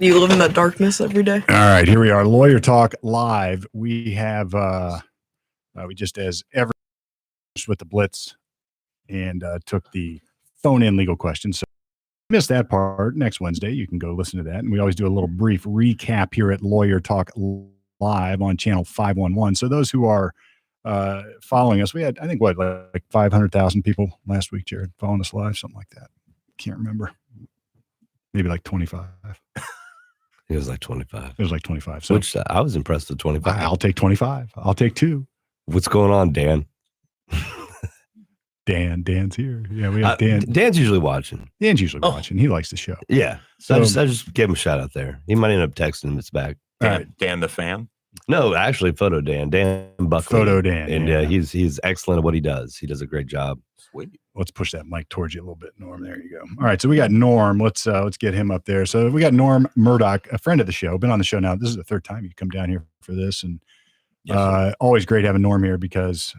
You live in that darkness every day. All right, here we are, Lawyer Talk Live. We have we just as ever with the Blitz and took the phone-in legal questions. So missed that part. Next Wednesday, you can go listen to that. And we always do a little brief recap here at Lawyer Talk Live on channel 511. So those who are following us, we had, I think, like 500,000 people last week, Jared, following us live, something like that. Can't remember. Maybe like 25. It was like 25. It was like 25. So which I was impressed with 25. I'll take 25. I'll take 2. What's going on, Dan? Dan's here. Yeah, we have Dan. Dan's usually watching. Dan's usually watching. He likes the show. Yeah. So I just gave him a shout out there. He might end up texting him. It's back. Dan the fan? No, actually, Photo Dan. Dan Buckley. Photo Dan. And he's excellent at what he does. He does a great job. Sweet. Let's push that mic towards you a little bit, Norm. There you go. All right, so we got Norm. Let's get him up there. So we got Norm Murdoch, a friend of the show, been on the show now. This is the third time you come down here for this, and always great having Norm here because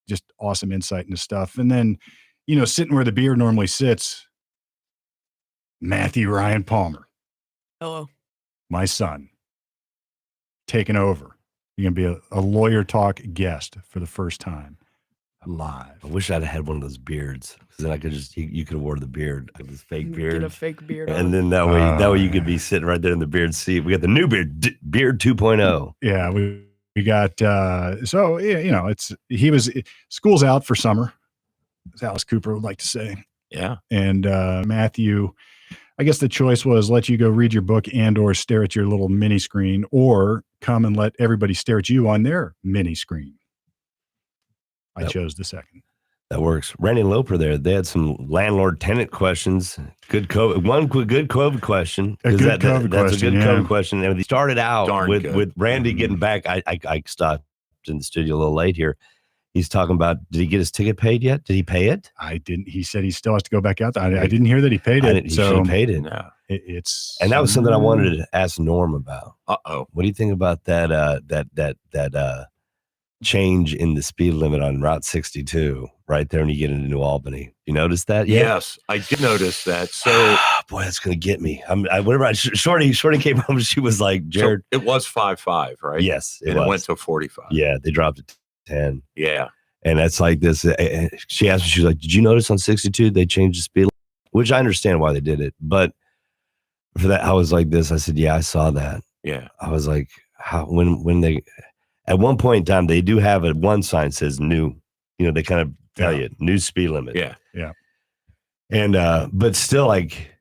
just awesome insight into stuff. And then, sitting where the beard normally sits, Matthew Ryan Palmer. Hello. My son. Taking over. You're going to be a Lawyer Talk guest for the first time. Live. I wish I'd had one of those beards because then I could you could have worn the beard, like this fake beard. Get a fake beard. And then that way you could be sitting right there in the beard seat. We got the new beard 2.0. Yeah, we got school's out for summer, as Alice Cooper would like to say. Yeah. And Matthew, I guess the choice was let you go read your book and or stare at your little mini screen, or come and let everybody stare at you on their mini screen. I chose the second. That works. Randy and Loper there, they had some landlord-tenant questions. Good COVID question. That's a good COVID question. And they started out with Randy getting back. I stopped in the studio a little late here. He's talking about, did he get his ticket paid yet? Did he pay it? I didn't. He said he still has to go back out there. I didn't hear that he paid it. He should have paid it. No. And that was something I wanted to ask Norm about. Uh-oh. What do you think about that change in the speed limit on Route 62 right there when you get into New Albany? You notice that? Yeah? Yes, I did notice that. So boy, that's gonna get me. Shorty came home. She was like, Jared, so it was 5.5, right? Yes, it went to 45. Yeah, they dropped it to 10. Yeah, and that's like this. She asked me, she was like, did you notice on 62 they changed the speed limit? Which I understand why they did it, but for that I was like this. I said, yeah, I saw that. Yeah, I was like, how when they. At one point in time, they do have one sign says new, they kind of tell you new speed limit. Yeah. Yeah. And, but still like,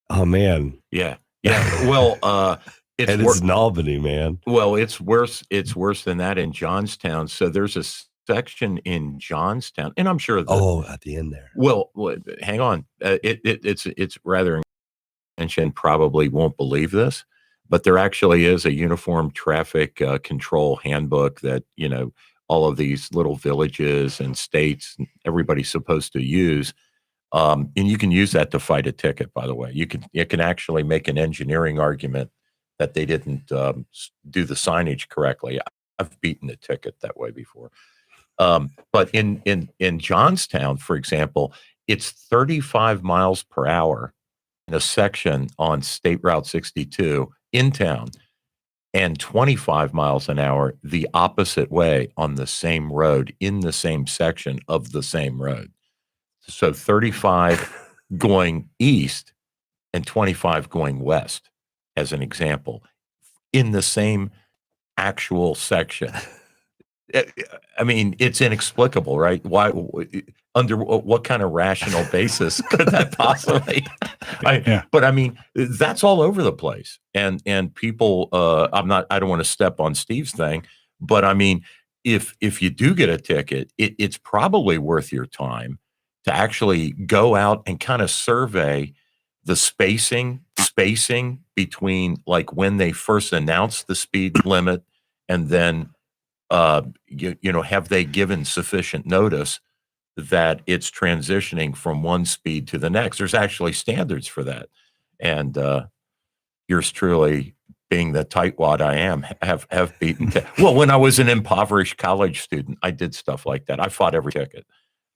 oh man. Yeah. Yeah. Well, it's in Albany, man. Well, it's worse. It's worse than that in Johnstown. So there's a section in Johnstown, and I'm sure. At the end there. Well, hang on. It's rather, and probably won't believe this. But there actually is a uniform traffic control handbook that, all of these little villages and states, everybody's supposed to use. And you can use that to fight a ticket, by the way. It can actually make an engineering argument that they didn't do the signage correctly. I've beaten a ticket that way before. But in Johnstown, for example, it's 35 miles per hour in a section on State Route 62 in town, and 25 miles an hour the opposite way on the same road in the same section of the same road. So 35 going east and 25 going west, as an example, in the same actual section. I mean, it's inexplicable, right? Why? Under what kind of rational basis could that possibly? But I mean, that's all over the place, and people. I don't want to step on Steve's thing, but I mean, if you do get a ticket, it's probably worth your time to actually go out and kind of survey the spacing between like when they first announced the speed limit and then. Have they given sufficient notice that it's transitioning from one speed to the next? There's actually standards for that. And yours truly, being the tightwad I am, have beaten. Well, when I was an impoverished college student, I did stuff like that. I fought every ticket.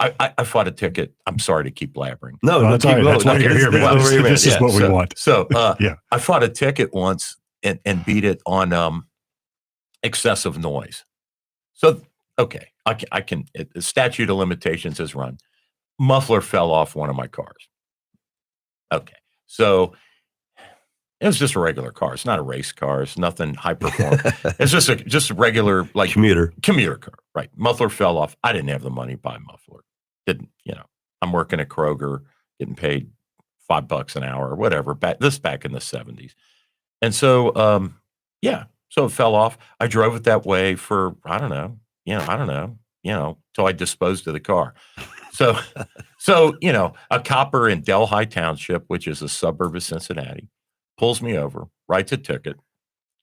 I fought a ticket. I'm sorry to keep blabbering. No, Well, that's all right. That's why you're here, man. This is what we want. So Yeah. I fought a ticket once and beat it on excessive noise. So, okay, I can the statute of limitations has run. Muffler fell off one of my cars. Okay, so it was just a regular car. It's not a race car. It's nothing high performance. It's just a regular like Commuter. car, right? Muffler fell off. I didn't have the money to buy a muffler. Didn't, I'm working at Kroger, getting paid $5 an hour or whatever. Back in the 70s. And so, so it fell off. I drove it that way for, I don't know, till I disposed of the car. So, a copper in Delhi Township, which is a suburb of Cincinnati, pulls me over, writes a ticket.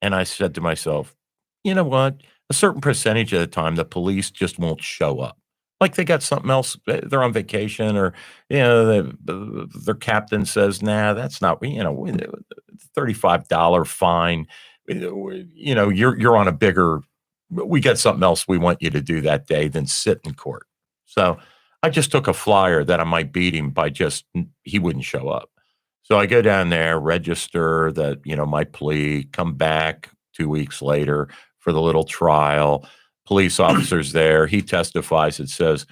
And I said to myself, you know what? A certain percentage of the time, the police just won't show up. Like they got something else, they're on vacation, or their captain says, "Nah, that's not $35 fine. You're on a bigger. We got something else we want you to do that day than sit in court." So I just took a flyer that I might beat him by he wouldn't show up. So I go down there, register that my plea, come back 2 weeks later for the little trial. Police officer's there. He testifies. It says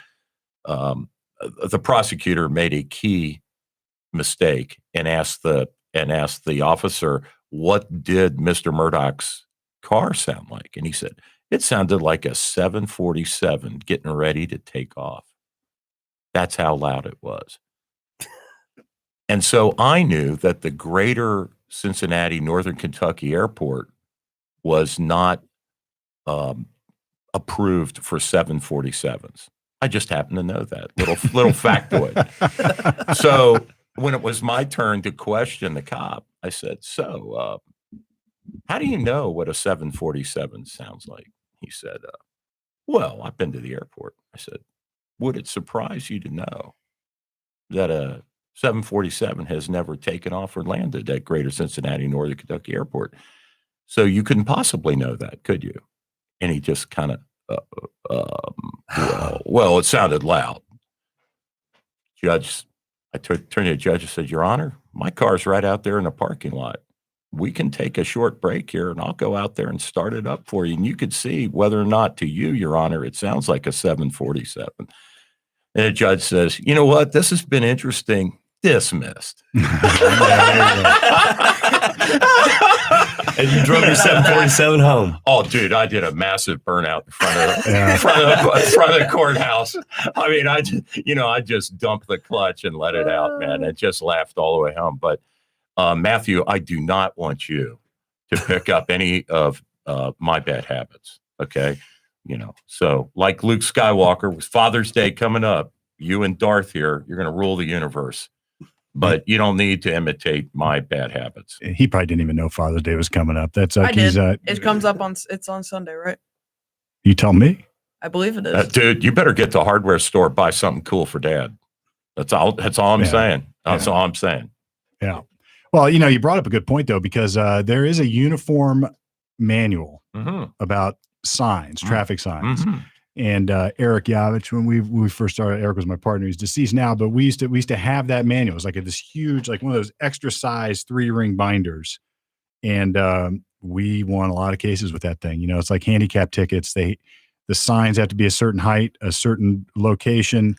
the prosecutor made a key mistake and asked the officer, "What did Mr. Murdoch's car sound like?" And he said, "It sounded like a 747 getting ready to take off." That's how loud it was. And so I knew that the greater Cincinnati, Northern Kentucky airport was not approved for 747s. I just happened to know that little factoid. So when it was my turn to question the cop, I said, "So, how do you know what a 747 sounds like?" He said, "Well, I've been to the airport." I said, "Would it surprise you to know that a 747 has never taken off or landed at Greater Cincinnati, Northern Kentucky Airport? So you couldn't possibly know that, could you?" And he just kind of, well, it sounded loud. Judge, I turned to the judge and said, "Your Honor, my car's right out there in the parking lot. We can take a short break here and I'll go out there and start it up for you. And you could see whether or not to you, Your Honor, it sounds like a 747. And the judge says, "You know what? This has been interesting. Dismissed." And you drove your 747 home. Oh, dude, I did a massive burnout in front of the courthouse. I mean, I just dumped the clutch and let it out, man. And just laughed all the way home. But Matthew, I do not want you to pick up any of my bad habits. Okay, so like Luke Skywalker, with Father's Day coming up, you and Darth here, you're going to rule the universe. But you don't need to imitate my bad habits. He probably didn't even know Father's Day was coming up. That's I did. It comes up it's on Sunday, right? You tell me. I believe it is. Dude, you better get to a hardware store, buy something cool for Dad. That's all I'm saying. That's all I'm saying. Yeah. Well, you brought up a good point though, because there is a uniform manual about signs, traffic signs. And Eric Yavich, when we first started, Eric was my partner. He's deceased now, but we used to have that manual. It was like this huge, like one of those extra size 3-ring binders, and we won a lot of cases with that thing. It's like handicap tickets. The signs have to be a certain height, a certain location.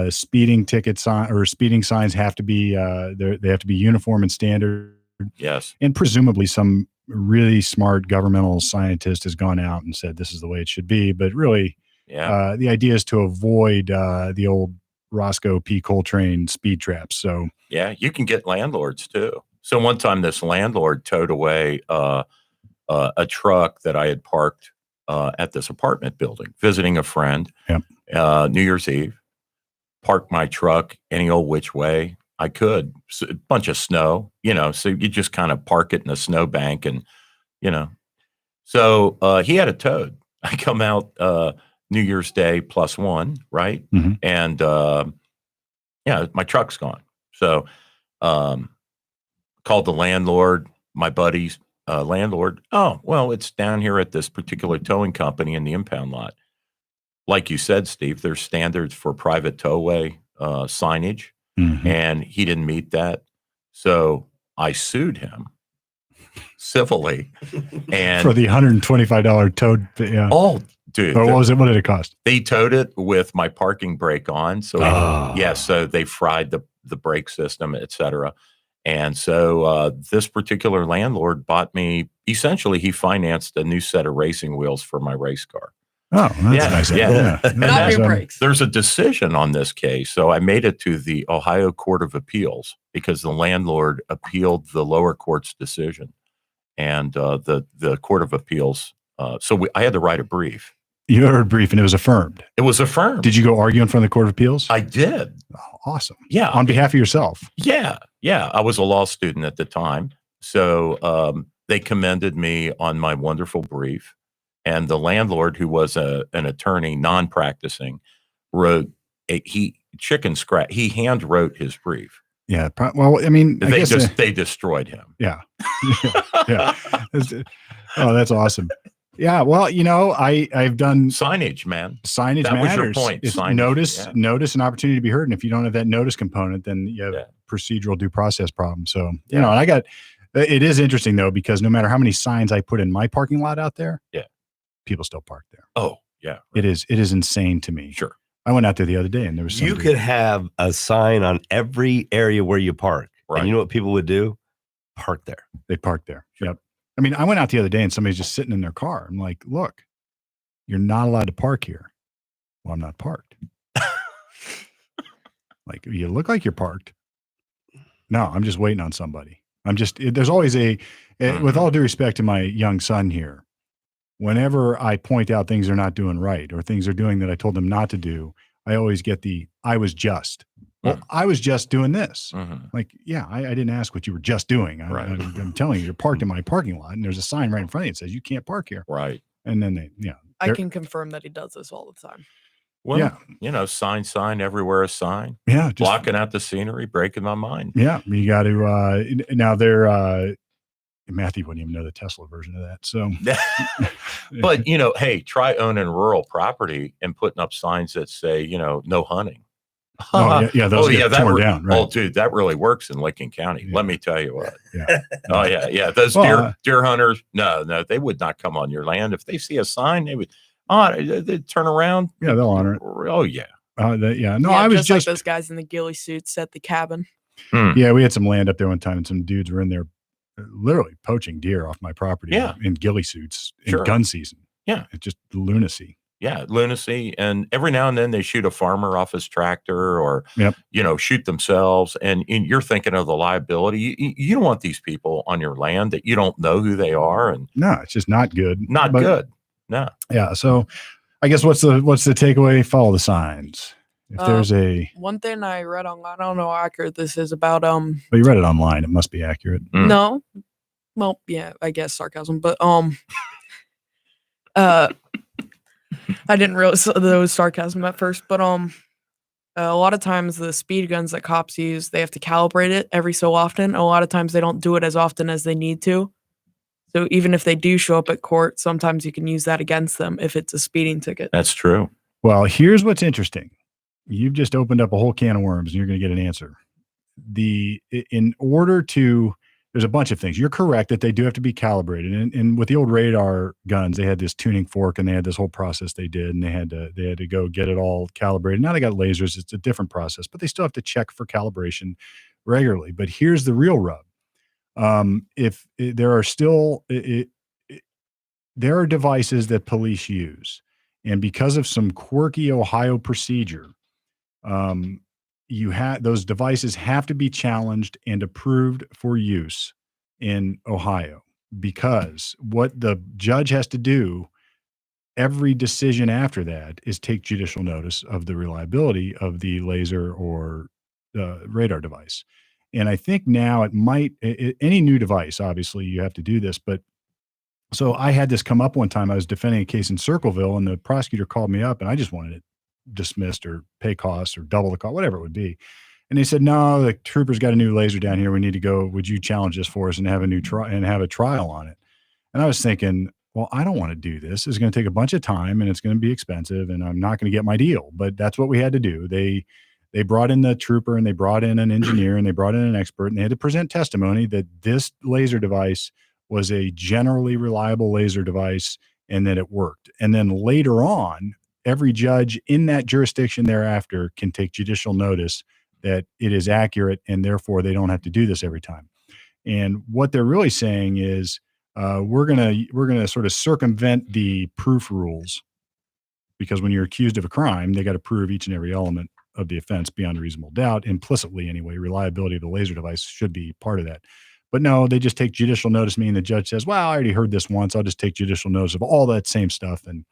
Speeding ticket sign or speeding signs have to be they have to be uniform and standard. Yes, and presumably some really smart governmental scientist has gone out and said this is the way it should be, but really the idea is to avoid the old Roscoe P. Coltrane speed traps. So you can get landlords too. So one time this landlord towed away a truck that I had parked at this apartment building, visiting a friend. New Year's Eve, parked my truck any old which way I could. So, a bunch of snow, so you just kind of park it in a snowbank and, So he had it towed. I come out New Year's Day +1, right? And my truck's gone. So called the landlord, my buddy's landlord. "Oh, well, it's down here at this particular towing company in the impound lot." like you said, Steve, there's standards for private towway signage, Mhm. and he didn't meet that. So I sued him civilly. And For the $125 towed. Yeah. oh, dude, Or what was it? What did it cost? they towed it with my parking brake on. So Oh. so they fried the brake system, et cetera. And so this particular landlord bought me, essentially, he financed a new set of racing wheels for my race car. Oh, that's Yeah, nice. yeah. That's Not nice. your brakes. There's a decision on this case. So I made it to the Ohio Court of Appeals because the landlord appealed the lower court's decision. And the Court of Appeals, I had to write a brief. You heard a brief and it was affirmed. It was affirmed. Did you go argue in front of the Court of Appeals? I did. Oh, awesome. Yeah. On behalf of yourself. Yeah. I was a law student at the time. So they commended me on my wonderful brief. And the landlord, who was an attorney, non-practicing, wrote he hand wrote his brief. Yeah. Well, I mean, I guess, They destroyed him. yeah. Yeah. Oh, that's awesome. Yeah. Well, I've done Signage, man. signage That was your matters. point, It's signage, notice, yeah. notice, an opportunity to be heard. And if you don't have that notice component, then you have Yeah. procedural due process problem. So, Yeah. and it is interesting though, because no matter how many signs I put in my parking lot out there, people still park there. Oh, yeah. It is insane to me. Sure. I went out there the other day and there was You somebody- could have a sign on every area where you park. Right. And you know what people would do? Park there. They parked there. Sure. Yep. I mean, I went out the other day and somebody's just sitting in their car. I'm like, look, you're not allowed to park here. Well, I'm not parked. Like, you look like you're parked. No, I'm just waiting on somebody. There's always with all due respect to my young son here, whenever I point out things they're not doing right or things they're doing that I told them not to do, I always get I was just. Well, I was just doing this. Mhm. Like, yeah, I didn't ask what you were just doing. Right. I'm telling you, you're parked in my parking lot and there's a sign right in front of you that says you can't park here. Right. And then I There- can confirm that he does this all the time. Well, Yeah. sign everywhere, a sign, yeah, just, blocking out the scenery, breaking my mind. yeah, you got to, now they're, Matthew wouldn't even know the Tesla version of that. So, But, hey, try owning rural property and putting up signs that say, no hunting. oh, yeah, those get that torn down, right? Oh, dude, that really works in Licking County. Yeah. Let me tell you what. Yeah. Oh, yeah. Those Well, deer hunters, no, they would not come on your land. If they see a sign, they'd turn around. Yeah, they'll honor it. Oh, yeah. No, Yeah, I was just like those guys in the ghillie suits at the cabin. yeah, we had some land up there one time and some dudes were in there literally poaching deer off my property Yeah. in ghillie suits in Sure. gun season. Yeah. It's just lunacy. Yeah, lunacy. And every now and then they shoot a farmer off his tractor or, Yep. shoot themselves. And you're thinking of the liability. You don't want these people on your land that you don't know who they are and No, it's just not good. not But, good. No. Yeah. So I guess what's the takeaway? Follow the signs. If there's One thing I read on, I don't know how accurate this is about, well, you read it online. It must be accurate. Mm. no, well, yeah, I guess sarcasm, but, I didn't realize that was sarcasm at first, but, a lot of times the speed guns that cops use, they have to calibrate it every so often. A lot of times they don't do it as often as they need to. So even if they do show up at court, sometimes you can use that against them if it's a speeding ticket. That's true. Well, here's what's interesting. You've just opened up a whole can of worms and you're going to get an answer. There's a bunch of things. You're correct that they do have to be calibrated. And with the old radar guns, they had this tuning fork and they had this whole process they did, and they had to go get it all calibrated. Now they got lasers. It's a different process, but they still have to check for calibration regularly. But here's the real rub. There are devices that police use, and because of some quirky Ohio procedure, those devices have to be challenged and approved for use in Ohio, because what the judge has to do every decision after that is take judicial notice of the reliability of the laser or radar device. And I think now any new device, obviously you have to do this, but so I had this come up one time. I was defending a case in Circleville and the prosecutor called me up and I just wanted it dismissed or pay costs or double the cost, whatever it would be. And they said, no, the trooper's got a new laser down here. We need to go. Would you challenge this for us and have a new trial and have a trial on it? And I was thinking, well, I don't want to do this. It's going to take a bunch of time and it's going to be expensive and I'm not going to get my deal. But that's what we had to do. They brought in the trooper and they brought in an engineer and they brought in an expert and they had to present testimony that this laser device was a generally reliable laser device and that it worked. And then later on, every judge in that jurisdiction thereafter can take judicial notice that it is accurate and therefore they don't have to do this every time. And what they're really saying is we're gonna sort of circumvent the proof rules, because when you're accused of a crime, they got to prove each and every element of the offense beyond a reasonable doubt, implicitly anyway. Reliability of the laser device should be part of that. But no, they just take judicial notice, meaning the judge says, well, I already heard this once. I'll just take judicial notice of all that same stuff and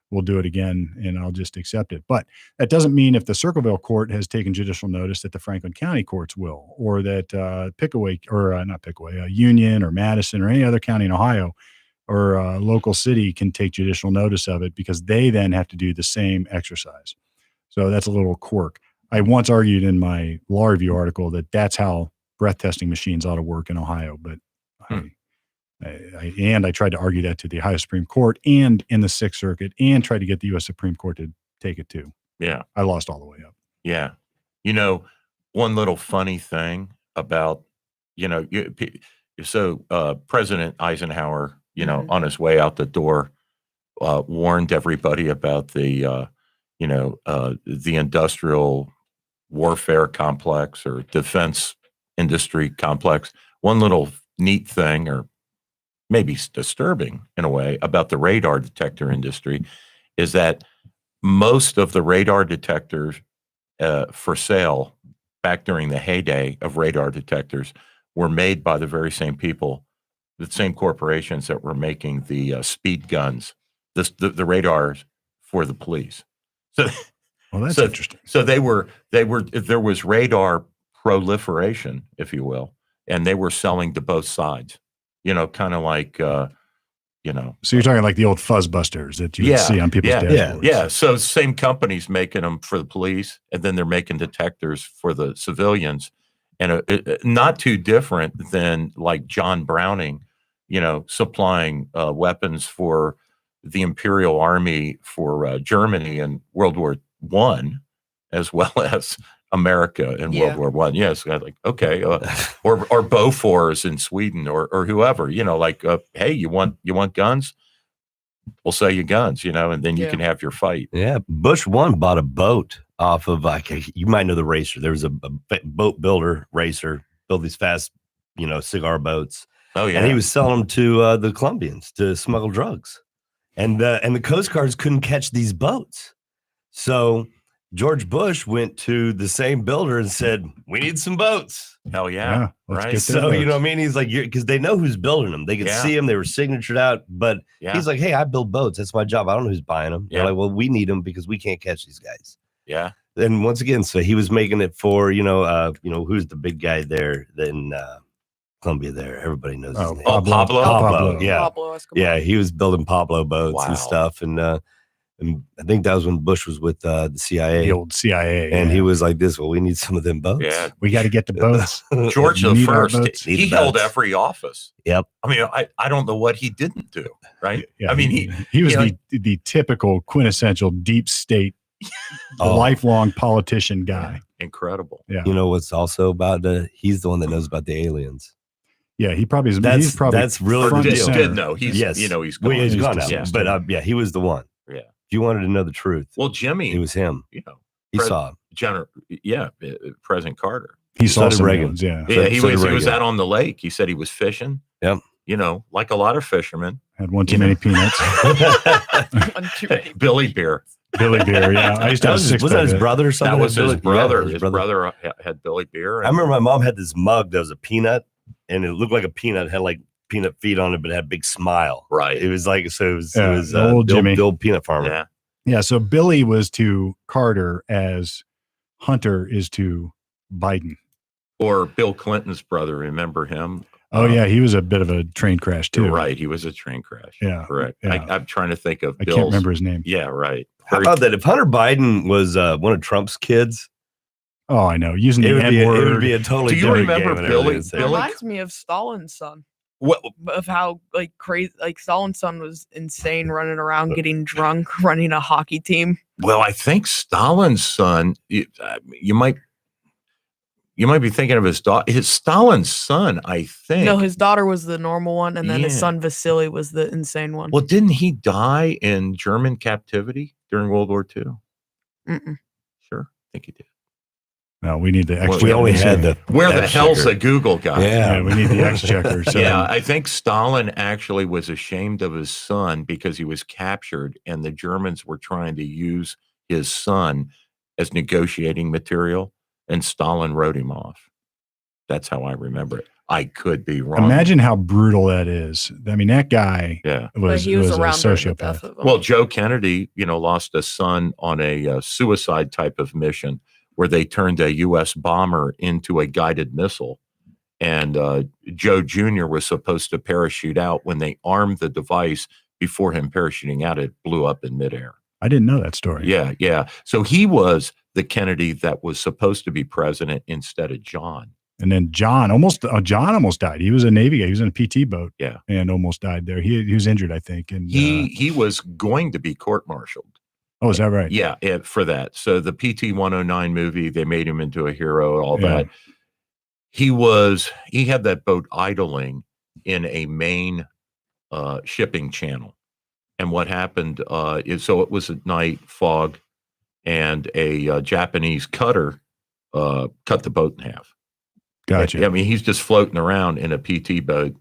we'll do it again and I'll just accept it. But that doesn't mean if the Circleville court has taken judicial notice that the Franklin County courts will, or that Pickaway, or not Pickaway, Union or Madison or any other county in Ohio or local city can take judicial notice of it, because they then have to do the same exercise. So that's a little quirk. I once argued in my law review article that that's how breath testing machines ought to work in Ohio, but I tried to argue that to the Ohio Supreme Court and in the Sixth Circuit, and tried to get the U.S. Supreme Court to take it too. Yeah. I lost all the way up. Yeah. You know, one little funny thing about, President Eisenhower, on his way out the door, warned everybody about the industrial warfare complex or defense industry complex. One little neat thing, or maybe disturbing in a way, about the radar detector industry is that most of the radar detectors for sale back during the heyday of radar detectors were made by the very same people, the same corporations that were making the speed guns, the radars for the police. So, well, that's interesting. So there was radar proliferation, if you will, and they were selling to both sides. Kind of like, So you're talking like the old fuzzbusters that you would see on people's dashboards. Yeah. So same companies making them for the police, and then they're making detectors for the civilians, and not too different than like John Browning, supplying weapons for the Imperial Army for Germany in World War I, as well as America in World War I. Yes, like, okay, or Bofors in Sweden, or whoever, hey, you want guns? We'll sell you guns, and then you can have your fight. Yeah, Bush 1 bought a boat off of, you might know the racer. There was a boat builder racer, build these fast, cigar boats. Oh yeah, and he was selling them to the Colombians to smuggle drugs, and the Coast Guards couldn't catch these boats, so George Bush went to the same builder and said, we need some boats. Hell yeah. Right. So, you know what I mean? He's like, because they know who's building them. They could see them. They were signatured out. But he's like, hey, I build boats. That's my job. I don't know who's buying them. They're like, well, we need them because we can't catch these guys. Yeah. And once again, so he was making it for, who's the big guy there in Colombia there? Everybody knows his name. Oh, Pablo. Yeah. Pablo Escobar. Yeah. He was building Pablo boats and stuff. And I think that was when Bush was with the CIA. The old CIA. And he was like this, well, we need some of them boats. Yeah. We got to get the boats. George the First, he held every office. Yep. I mean, I don't know what he didn't do, right? Yeah, I mean, he was the typical quintessential deep state, lifelong politician guy. Incredible. Yeah. You know what's also about he's the one that knows about the aliens. Yeah, he's probably that's really front the and deal. center. Did know he's he's gone. He's gone now. Yeah. But he was the one. Yeah. If you wanted to know the truth, well, Jimmy, it was him. He saw it. President Carter. He saw some Reagan. ones. Yeah. Yeah, he was out on the lake. He said he was fishing. Yep. Like a lot of fishermen. Had one too many peanuts. Billy Beer. Billy Beer. Yeah, I used to have a six. Was that his brother or something? That was his brother. Yeah, his brother had Billy Beer. I remember my mom had this mug that was a peanut, and it looked like a peanut. It had like peanut feet on it, but it had a big smile. Right. It was like, so it was old Jimmy. the old peanut farmer. Yeah. Yeah. So Billy was to Carter as Hunter is to Biden. Or Bill Clinton's brother. Remember him? Oh yeah, he was a bit of a train crash too. Right. He was a train crash. Yeah. Correct. Yeah. I'm trying to think of I can't remember his name. Yeah. Right. How about that? If Hunter Biden was one of Trump's kids, oh, I know. Using the it would N-word. be a totally Do you different remember game. Billy? It reminds me of Stalin's son. Well, of how like crazy, like Stalin's son was insane, running around, getting drunk, running a hockey team. well, I think Stalin's son. You might be thinking of his daughter. His Stalin's son, I think. No, his daughter was the normal one, and then his Yeah. son Vasily was the insane one. Well, didn't he die in German captivity during World War II? Mm-mm. Sure, I think he did. No, we need the Well, extra. We only had the Where the hell's exchequer. the Google guy? Yeah, we need the exchequer. So Yeah, I think Stalin actually was ashamed of his son because he was captured, and the Germans were trying to use his son as negotiating material, and Stalin wrote him off. That's how I remember it. I could be wrong. imagine how brutal that is. I mean, that guy Yeah. But was he was a around during the sociopath. death of him. Well, Joe Kennedy, lost a son on a suicide type of mission where they turned a U.S. bomber into a guided missile. And Joe Jr. was supposed to parachute out. When they armed the device before him parachuting out, it blew up in midair. I didn't know that story. Yeah, yeah. So he was the Kennedy that was supposed to be president instead of John. And then John almost died. He was a Navy guy. He was in a PT boat. Yeah. And almost died there. He was injured, I think. And He was going to be court-martialed. oh, is that right? Yeah, for that. So the PT 109 movie, they made him into a hero, all Yeah. that. He had that boat idling in a main shipping channel. And what happened is, so it was at night, fog, and a Japanese cutter cut the boat in half. Gotcha. I mean, he's just floating around in a PT boat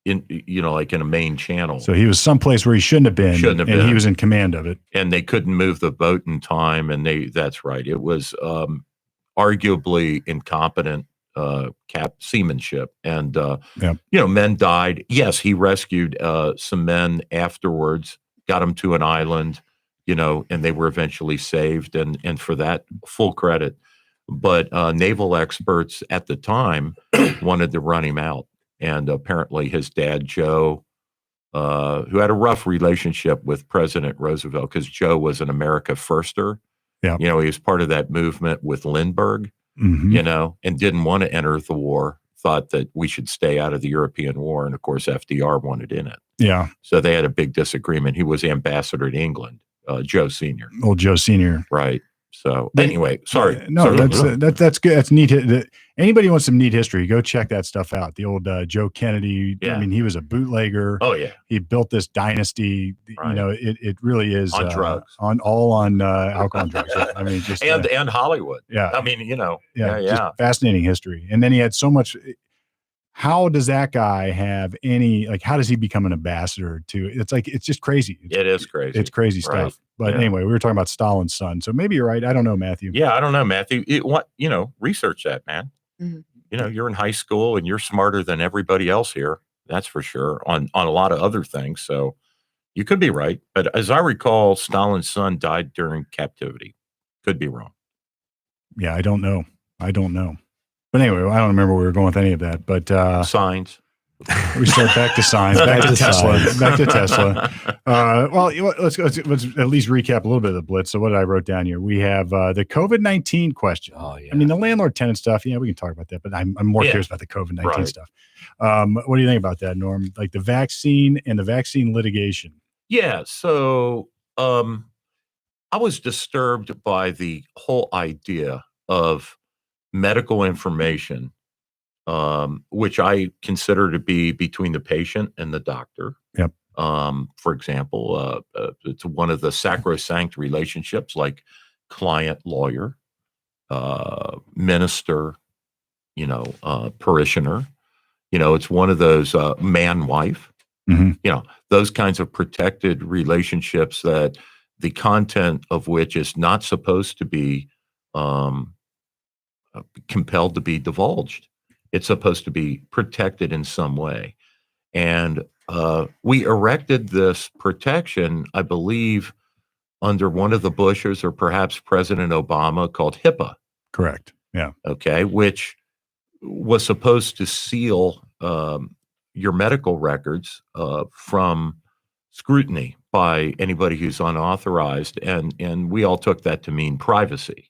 like in a main channel. So he was someplace where he shouldn't have been. Shouldn't have and he been. was in command of it. And they couldn't move the boat in time. And that's right. It was arguably incompetent seamanship. And, men died. Yes, he rescued some men afterwards, got them to an island, and they were eventually saved. And for that, full credit. But naval experts at the time wanted to run him out. And apparently his dad, Joe, who had a rough relationship with President Roosevelt, because Joe was an America firster. Yeah. He was part of that movement with Lindbergh, Mhm. and didn't want to enter the war, thought that we should stay out of the European war. And of course, FDR wanted in it. Yeah. So they had a big disagreement. He was ambassador to England, Joe Sr. Old Joe Sr. Right. So But- anyway, sorry. No, Sorry. that's good. That's neat. Anybody wants some neat history, go check that stuff out. The old Joe Kennedy. Yeah. I mean, he was a bootlegger. Oh, yeah. He built this dynasty. Right. It really is On drugs. on alcohol and drugs. I mean, just And Hollywood. yeah, I mean, yeah, yeah. just fascinating history. And then he had so much. How does that guy have any, like, how does he become an ambassador to, it's just crazy. It is crazy. It's crazy Right. stuff. But Yeah. anyway, we were talking about Stalin's son. So maybe you're right. I don't know, Matthew. Yeah, I don't know, Matthew. Research that, man. Mhm. You're in high school and you're smarter than everybody else here. That's for sure on a lot of other things. So you could be right. But as I recall, Stalin's son died during captivity. Could be wrong. Yeah, I don't know. But anyway, I don't remember where we were going with any of that. But Signs. we start back to science, back to Tesla, back to Tesla. Well, let's at least recap a little bit of the blitz. So what I wrote down here, we have the COVID-19 question. Oh, yeah. I mean, the landlord tenant stuff. Yeah, we can talk about that, but I'm more Yeah. curious about the COVID-19 Right. stuff. What do you think about that, Norm? Like the vaccine and the vaccine litigation. Yeah. So I was disturbed by the whole idea of medical information, which I consider to be between the patient and the doctor. Yep. For example, it's one of the sacrosanct relationships, like client, lawyer, minister, parishioner. It's one of those man, wife. Mhm. Those kinds of protected relationships that the content of which is not supposed to be compelled to be divulged. It's supposed to be protected in some way. And we erected this protection, I believe, under one of the Bushes or perhaps President Obama, called HIPAA, Correct. Yeah. okay, which was supposed to seal your medical records from scrutiny by anybody who's unauthorized. And we all took that to mean privacy.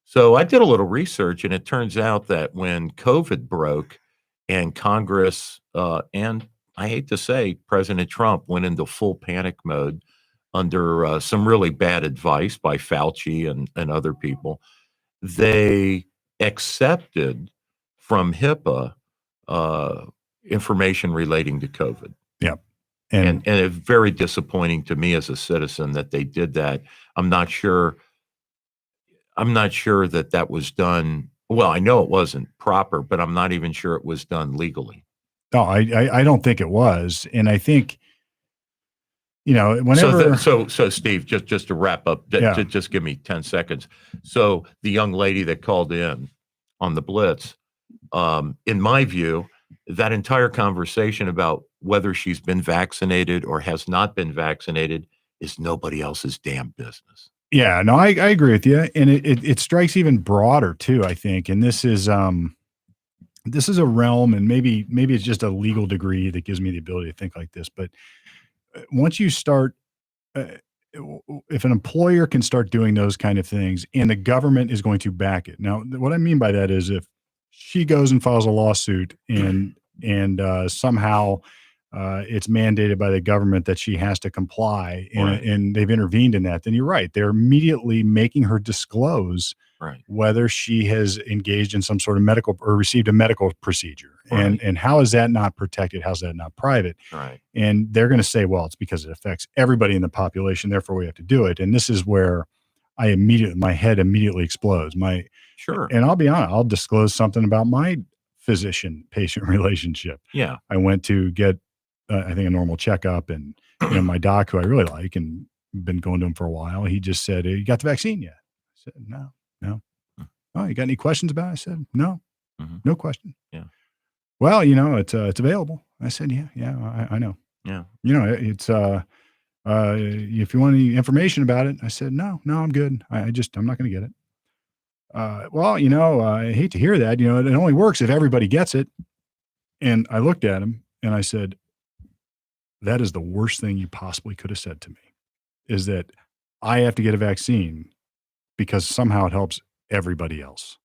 So I did a little research, and it turns out that when COVID broke and Congress and I hate to say, President Trump went into full panic mode under some really bad advice by Fauci and other people. They accepted from HIPAA uh, information relating to COVID. Yep. And it's very disappointing to me as a citizen that they did that. I'm not sure that that was done. Well, I know it wasn't proper, but I'm not even sure it was done legally. No, I don't think it was. And I think, whenever. So Steve, just to wrap up, just give me 10 seconds. So the young lady that called in on the Blitz, in my view, that entire conversation about whether she's been vaccinated or has not been vaccinated is nobody else's damn business. Yeah, no, I agree with you. And it strikes even broader too, I think. And this is a realm, and maybe it's just a legal degree that gives me the ability to think like this. But once you start, if an employer can start doing those kind of things and the government is going to back it. Now, what I mean by that is if she goes and files a lawsuit and somehow it's mandated by the government that she has to comply and they've intervened in that, then you're right. They're immediately making her disclose whether she has engaged in some sort of medical or received a medical procedure. And how is that not protected? How's that not private? Right. And they're going to say, well, it's because it affects everybody in the population. Therefore we have to do it. And this is where my head immediately explodes. Sure. And I'll be honest, I'll disclose something about my physician-patient relationship. Yeah. I went to get, I think, a normal checkup, and my doc, who I really like and been going to him for a while, he just said, "You got the vaccine yet?" I said, "No." "Oh, you got any questions about it?" I said, "No, no question." Yeah. "Well, it's available." I said, "Yeah, I know." Yeah. It's if you want any information about it. I said, "No, I'm good. I'm not going to get it." "Well, I hate to hear that. It only works if everybody gets it." And I looked at him and I said, "That is the worst thing you possibly could have said to me, is that I have to get a vaccine because somehow it helps everybody else.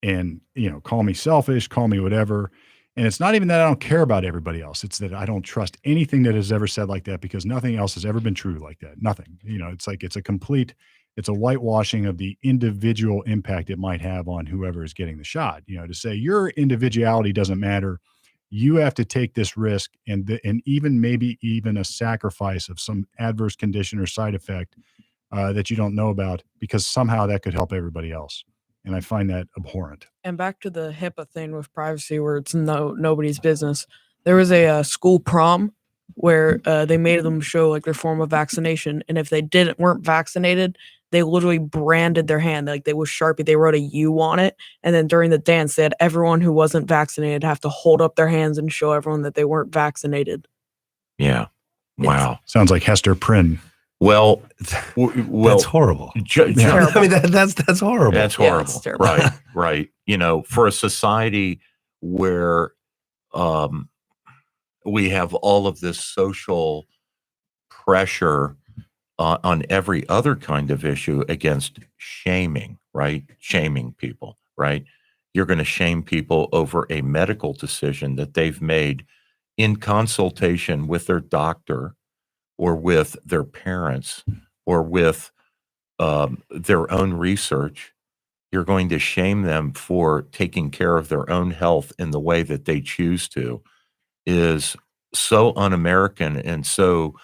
And, call me selfish, call me whatever. And it's not even that I don't care about everybody else. It's that I don't trust anything that is ever said like that, because nothing else has ever been true like that. Nothing. It's like it's a whitewashing of the individual impact it might have on whoever is getting the shot. To say your individuality doesn't matter. You have to take this risk and even maybe even a sacrifice of some adverse condition or side effect that you don't know about, because somehow that could help everybody else. And I find that abhorrent. And back to the HIPAA thing with privacy, where it's nobody's business. There was a school prom where they made them show like their form of vaccination, and if they weren't vaccinated, they literally branded their hand, like they was Sharpie. They wrote a U on it, and then during the dance, they had everyone who wasn't vaccinated have to hold up their hands and show everyone that they weren't vaccinated. Yeah. Wow. Sounds like Hester Prynne. Well, that's horrible. Terrible. I mean, that's horrible. That's Yeah, horrible. it's terrible. Right. For a society where we have all of this social pressure on every other kind of issue against shaming, right? Shaming people, right? You're going to shame people over a medical decision that they've made in consultation with their doctor or with their parents or with their own research. You're going to shame them for taking care of their own health in the way that they choose to, is so un-American and so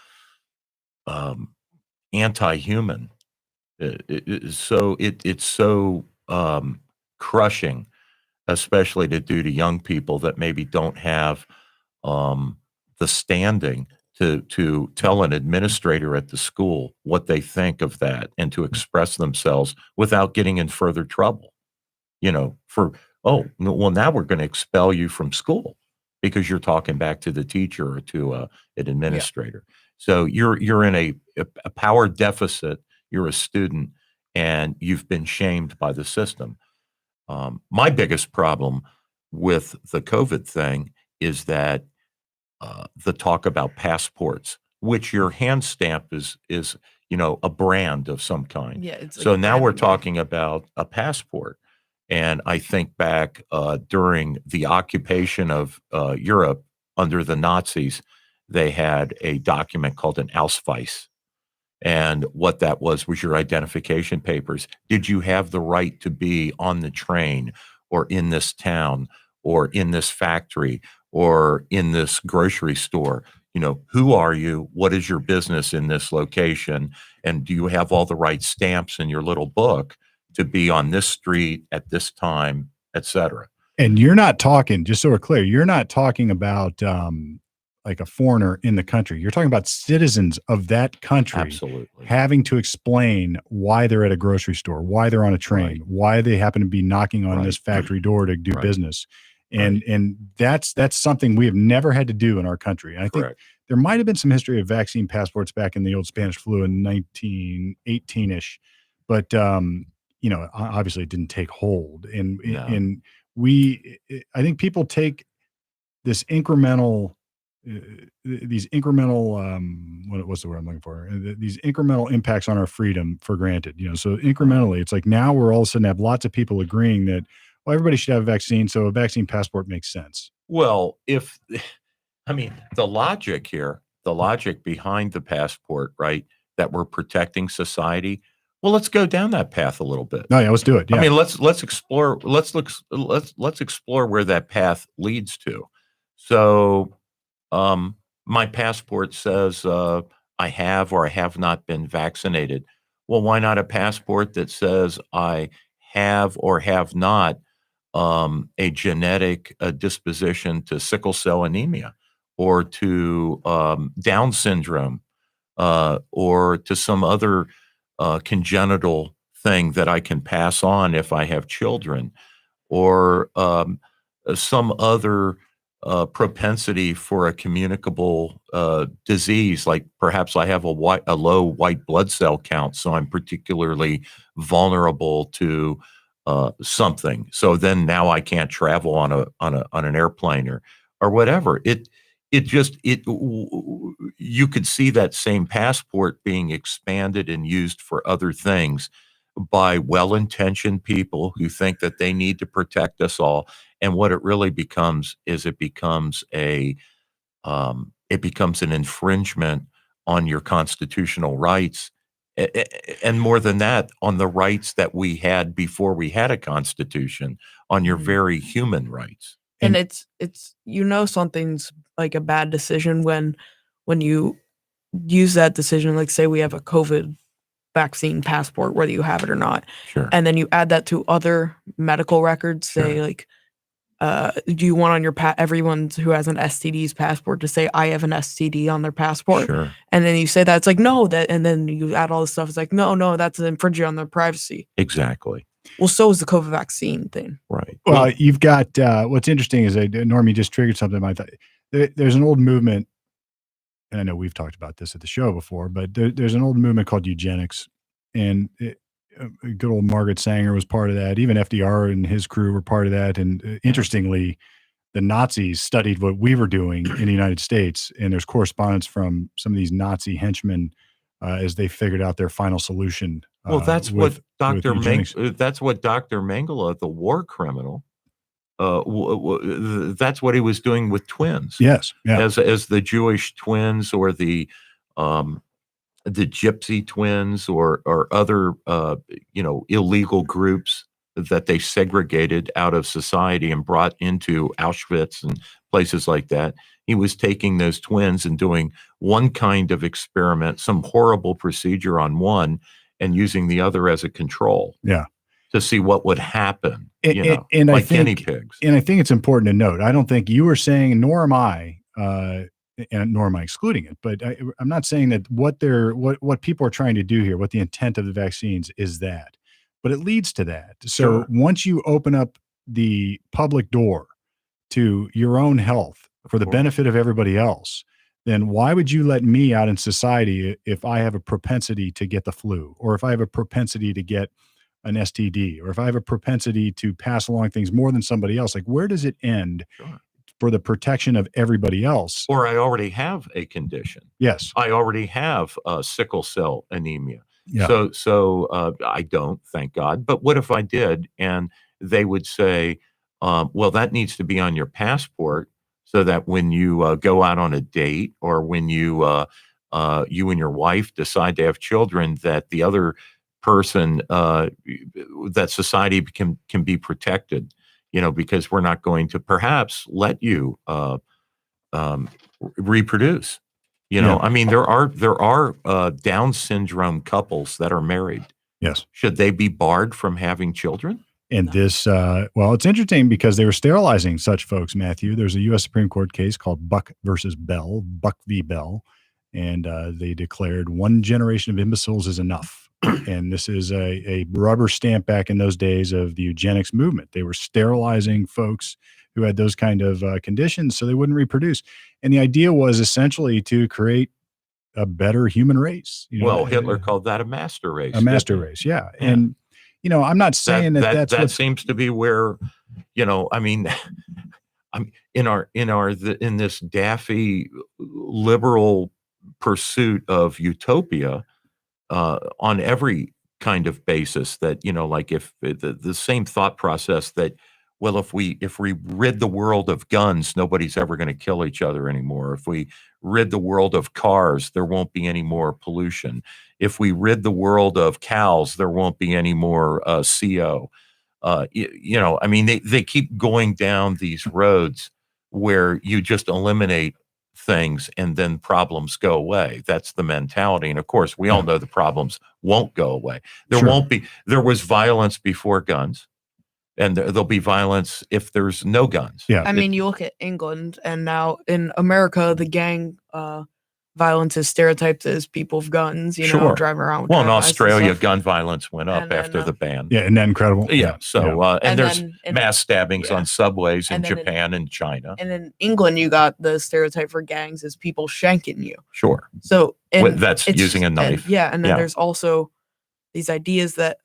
anti-human. It's so crushing, especially to do to young people that maybe don't have the standing to tell an administrator at the school what they think of that and to express themselves without getting in further trouble. Now we're going to expel you from school because you're talking back to the teacher or to an administrator. Yeah. So you're in a power deficit. You're a student and you've been shamed by the system. My biggest problem with the COVID thing is that the talk about passports, which your hand stamp is a brand of some kind. Yeah. It's so now we're talking about a passport. And I think back during the occupation of Europe under the Nazis, they had a document called an Ausweis. And what that was your identification papers. Did you have the right to be on the train or in this town or in this factory or in this grocery store? You know, who are you? What is your business in this location? And do you have all the right stamps in your little book to be on this street at this time, et cetera? And you're not talking, just so we're clear, you're not talking about like a foreigner in the country. You're talking about citizens of that country Absolutely. having to explain why they're at a grocery store, why they're on a train, Right. why they happen to be knocking on Right. this factory door to do Right. business. And that's something we have never had to do in our country. And I think Correct. there might have been some history of vaccine passports back in the old Spanish flu in 1918-ish, but you know, obviously it didn't take hold. And No. I think people take this incremental, these incremental, what's the word I'm looking for? These incremental impacts on our freedom for granted. You know, so incrementally, it's like now we're all of a sudden have lots of people agreeing that, well, everybody should have a vaccine, so a vaccine passport makes sense. Well, I mean, the logic behind the passport, right, that we're protecting society. Well, let's go down that path a little bit. Oh yeah, let's do it. Yeah. I mean, let's explore. Let's explore where that path leads to. So, my passport says I have or I have not been vaccinated. Well, why not a passport that says I have or have not a genetic disposition to sickle cell anemia or to Down syndrome or to some other congenital thing that I can pass on if I have children, or some other propensity for a communicable disease, like perhaps I have a low white blood cell count, so I'm particularly vulnerable to something. So then now I can't travel on an airplane or whatever. You could see that same passport being expanded and used for other things by well-intentioned people who think that they need to protect us all. And what it really becomes is it becomes an infringement on your constitutional rights. And more than that, on the rights that we had before we had a constitution, on your Mhm. very human rights. And it's you know something's like a bad decision when you use that decision, like say we have a COVID vaccine passport, whether you have it or not, Sure. and then you add that to other medical records, say Sure. like do you want on your everyone who has an STD's passport to say I have an STD on their passport? Sure. And then you say that it's like no, that, and then you add all this stuff. It's like no, that's infringing on their privacy. Exactly. Well, so is the COVID vaccine thing. Right. Well, you've got what's interesting is Norm, you just triggered something. I thought there's an old movement, and I know we've talked about this at the show before, but there's an old movement called eugenics, and good old Margaret Sanger was part of that. Even FDR and his crew were part of that. And interestingly, the Nazis studied what we were doing in the United States, and there's correspondence from some of these Nazi henchmen as they figured out their final solution. Well, that's what Dr. eugenics. That's what Dr. Mengele, the war criminal, that's what he was doing with twins. Yes, yeah. As the Jewish twins or the gypsy twins or other illegal groups that they segregated out of society and brought into Auschwitz and places like that. He was taking those twins and doing one kind of experiment, some horrible procedure on one, and using the other as a control. Yeah. To see what would happen, And like I think, guinea pigs. And I think it's important to note, I don't think you were saying, nor am I, and nor am I excluding it, but I'm not saying that what people are trying to do here, what the intent of the vaccines is that, but it leads to that. So Sure. once you open up the public door to your own health for the course. benefit of everybody else, then why would you let me out in society if I have a propensity to get the flu, or if I have a propensity to get an STD, or if I have a propensity to pass along things more than somebody else? Like, where does it end Sure. for the protection of everybody else? Or I already have a condition. Yes. I already have sickle cell anemia. Yeah. So I don't, thank God. But what if I did? And they would say, well, that needs to be on your passport so that when you go out on a date, or when you and your wife decide to have children, that the other person, that society can be protected, because we're not going to perhaps let you um, reproduce. Yeah. I mean, there are Down syndrome couples that are married. Yes. Should they be barred from having children? And this, well, it's interesting because they were sterilizing such folks, Matthew. There's a U.S. Supreme Court case called Buck versus Bell, Buck v. Bell. And they declared one generation of imbeciles is enough. And this is a rubber stamp back in those days of the eugenics movement. They were sterilizing folks who had those kind of conditions so they wouldn't reproduce. And the idea was essentially to create a better human race. Well, Hitler called that a master race. A master race, yeah. And, I'm not saying that's that what seems to be where, I mean, I'm in this daffy liberal pursuit of utopia on every kind of basis, that like, if the same thought process that, well, if we rid the world of guns, nobody's ever going to kill each other anymore. If we rid the world of cars, there won't be any more pollution. If we rid the world of cows, there won't be any more CO. I mean, they keep going down these roads where you just eliminate things and then problems go away. That's the mentality. And of course, we all know the problems won't go away. There was violence before guns, and there'll be violence if there's no guns. Yeah. I mean, you look at England, and now in America, the gang violence is stereotyped as people with guns, Sure. driving around. Well, in drive-bys and Australia, stuff. gun violence went up And then, after the ban. Yeah, isn't that incredible? Yeah. So, and And there's then in- mass stabbings yeah. on subways in And then in- Japan and China. And in England, you got the stereotype for gangs as people shanking you. Sure. So That's using a knife. And then Yeah. there's also these ideas that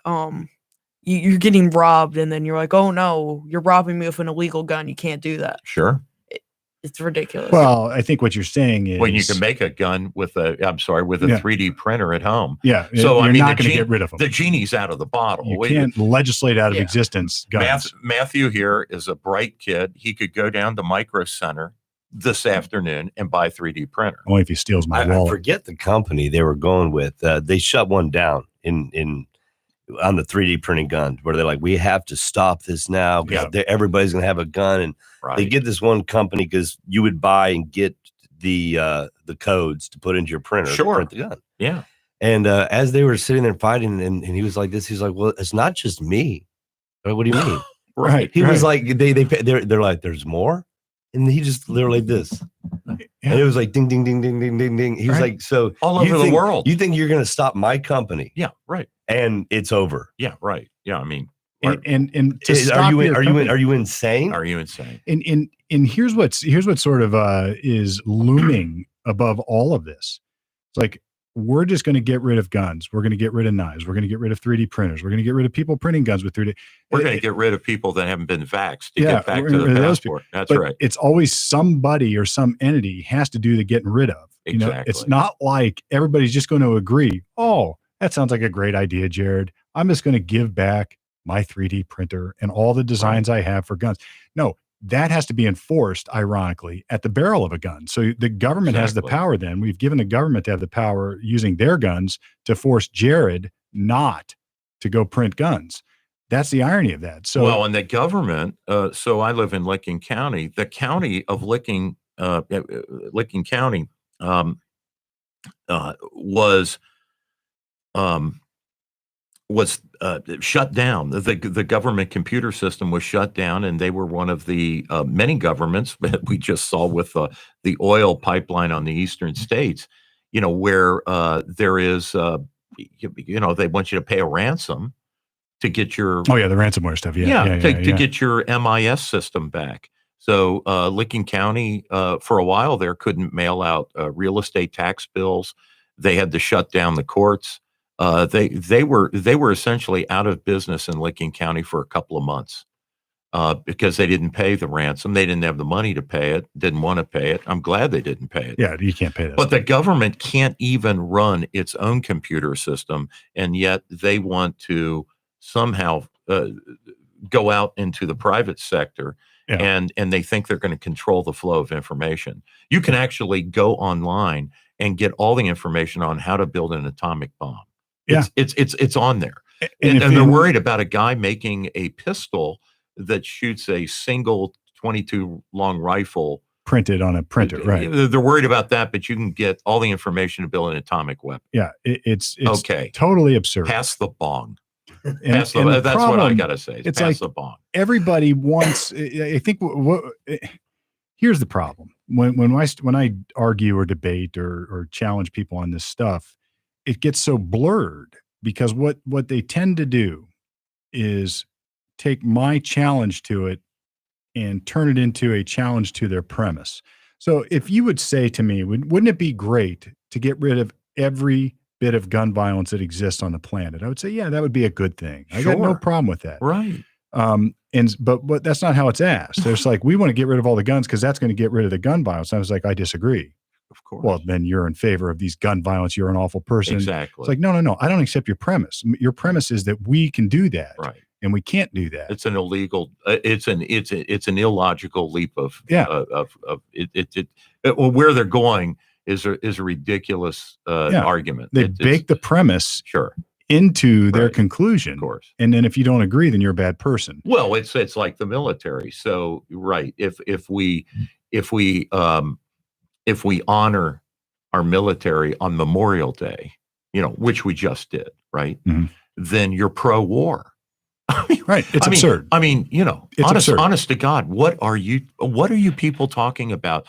you're getting robbed, and then you're like, oh no, you're robbing me with an illegal gun. You can't do that. Sure. It's ridiculous. Well, I think what you're saying is When you can make a gun with a Yeah. 3D printer at home. Yeah. So, I you're mean, not the going to get rid of them. The genie's out of the bottle. You can't legislate out of Yeah. existence guns. Matthew here is a bright kid. He could go down to Micro Center this afternoon and buy a 3D printer. Only if he steals my I wallet. forget the company they were going with. They shut one down on the 3D printing guns, where they're like, we have to stop this now because everybody's going to have a gun. And Right. they get this one company because you would buy and get the codes to put into your printer to Sure. print the gun. Yeah. And as they were sitting there fighting, and he was like this, he's like, well, it's not just me. I'm like, what do you mean? Right. He was like, they're like, there's more. And he just literally like this. And it was like ding, ding, ding, ding, ding, ding, ding. He was Right. like, so All you over the think- world. You think you're going to stop my company Yeah. Right. and it's over? Yeah. Right. Yeah. I mean, And to Are stop you your company- are you insane? are you insane? and here's what sort of is looming above all of this. It's like, we're just going to get rid of guns. We're going to get rid of knives. We're going to get rid of 3D printers. We're going to get rid of people printing guns with 3D. We're going to get rid of people that haven't been vaxxed to Yeah, get back we're to gonna the get rid of those people. passport. That's But right. it's always somebody or some entity has to do the getting rid of. It's Exactly. not like everybody's just going to agree. Oh, that sounds like a great idea, Jared. I'm just going to give back my 3D printer and all the designs I have for guns. No, that has to be enforced, ironically, at the barrel of a gun. So the government has the Exactly. power then. We've given the government to have the power using their guns to force Jared not to go print guns. That's the irony of that. So, well, and the government, so I live in Licking County. The county of Licking County was shut down. The government computer system was shut down, and they were one of the many governments that we just saw with the oil pipeline on the eastern states. Where there is, they want you to pay a ransom to get your oh yeah, the ransomware stuff. to get your MIS system back. So Licking County, for a while there, couldn't mail out real estate tax bills. They had to shut down the courts. They were essentially out of business in Licking County for a couple of months because they didn't pay the ransom. They didn't have the money to pay it. Didn't want to pay it. I'm glad they didn't pay it. Yeah, you can't pay that. But the government can't even run its own computer system, and yet they want to somehow go out into the private sector Yeah. and they think they're going to control the flow of information. You can actually go online and get all the information on how to build an atomic bomb. It's on there. And they're worried about a guy making a pistol that shoots a single 22 long rifle printed on a printer, right? They're worried about that, but you can get all the information to build an atomic weapon. Yeah, it's okay. Totally absurd. Pass the bong. That's what I gotta say. It's pass like the bong. Everybody wants. I think. Here's the problem: when I argue or debate or challenge people on this stuff, it gets so blurred because what they tend to do is take my challenge to it and turn it into a challenge to their premise. So if you would say to me, wouldn't it be great to get rid of every bit of gun violence that exists on the planet? I would say, yeah, that would be a good thing. I got no problem with that. Right. But that's not how it's asked. There's like, we want to get rid of all the guns because that's going to get rid of the gun violence. I was like, I disagree. Of course. Well, then you're in favor of these gun violence. You're an awful person. Exactly. It's like, no. I don't accept your premise. Your premise is that we can do that. Right. And we can't do that. It's an illegal. It's an illogical leap of where they're going is a ridiculous argument. They bake the premise into their conclusion, of course. And then if you don't agree, then you're a bad person. Well, it's like the military. So right, if we honor our military on Memorial Day, which we just did, right? Mm-hmm. Then you're pro-war. Right. It's absurd. It's honest to God, what are you people talking about?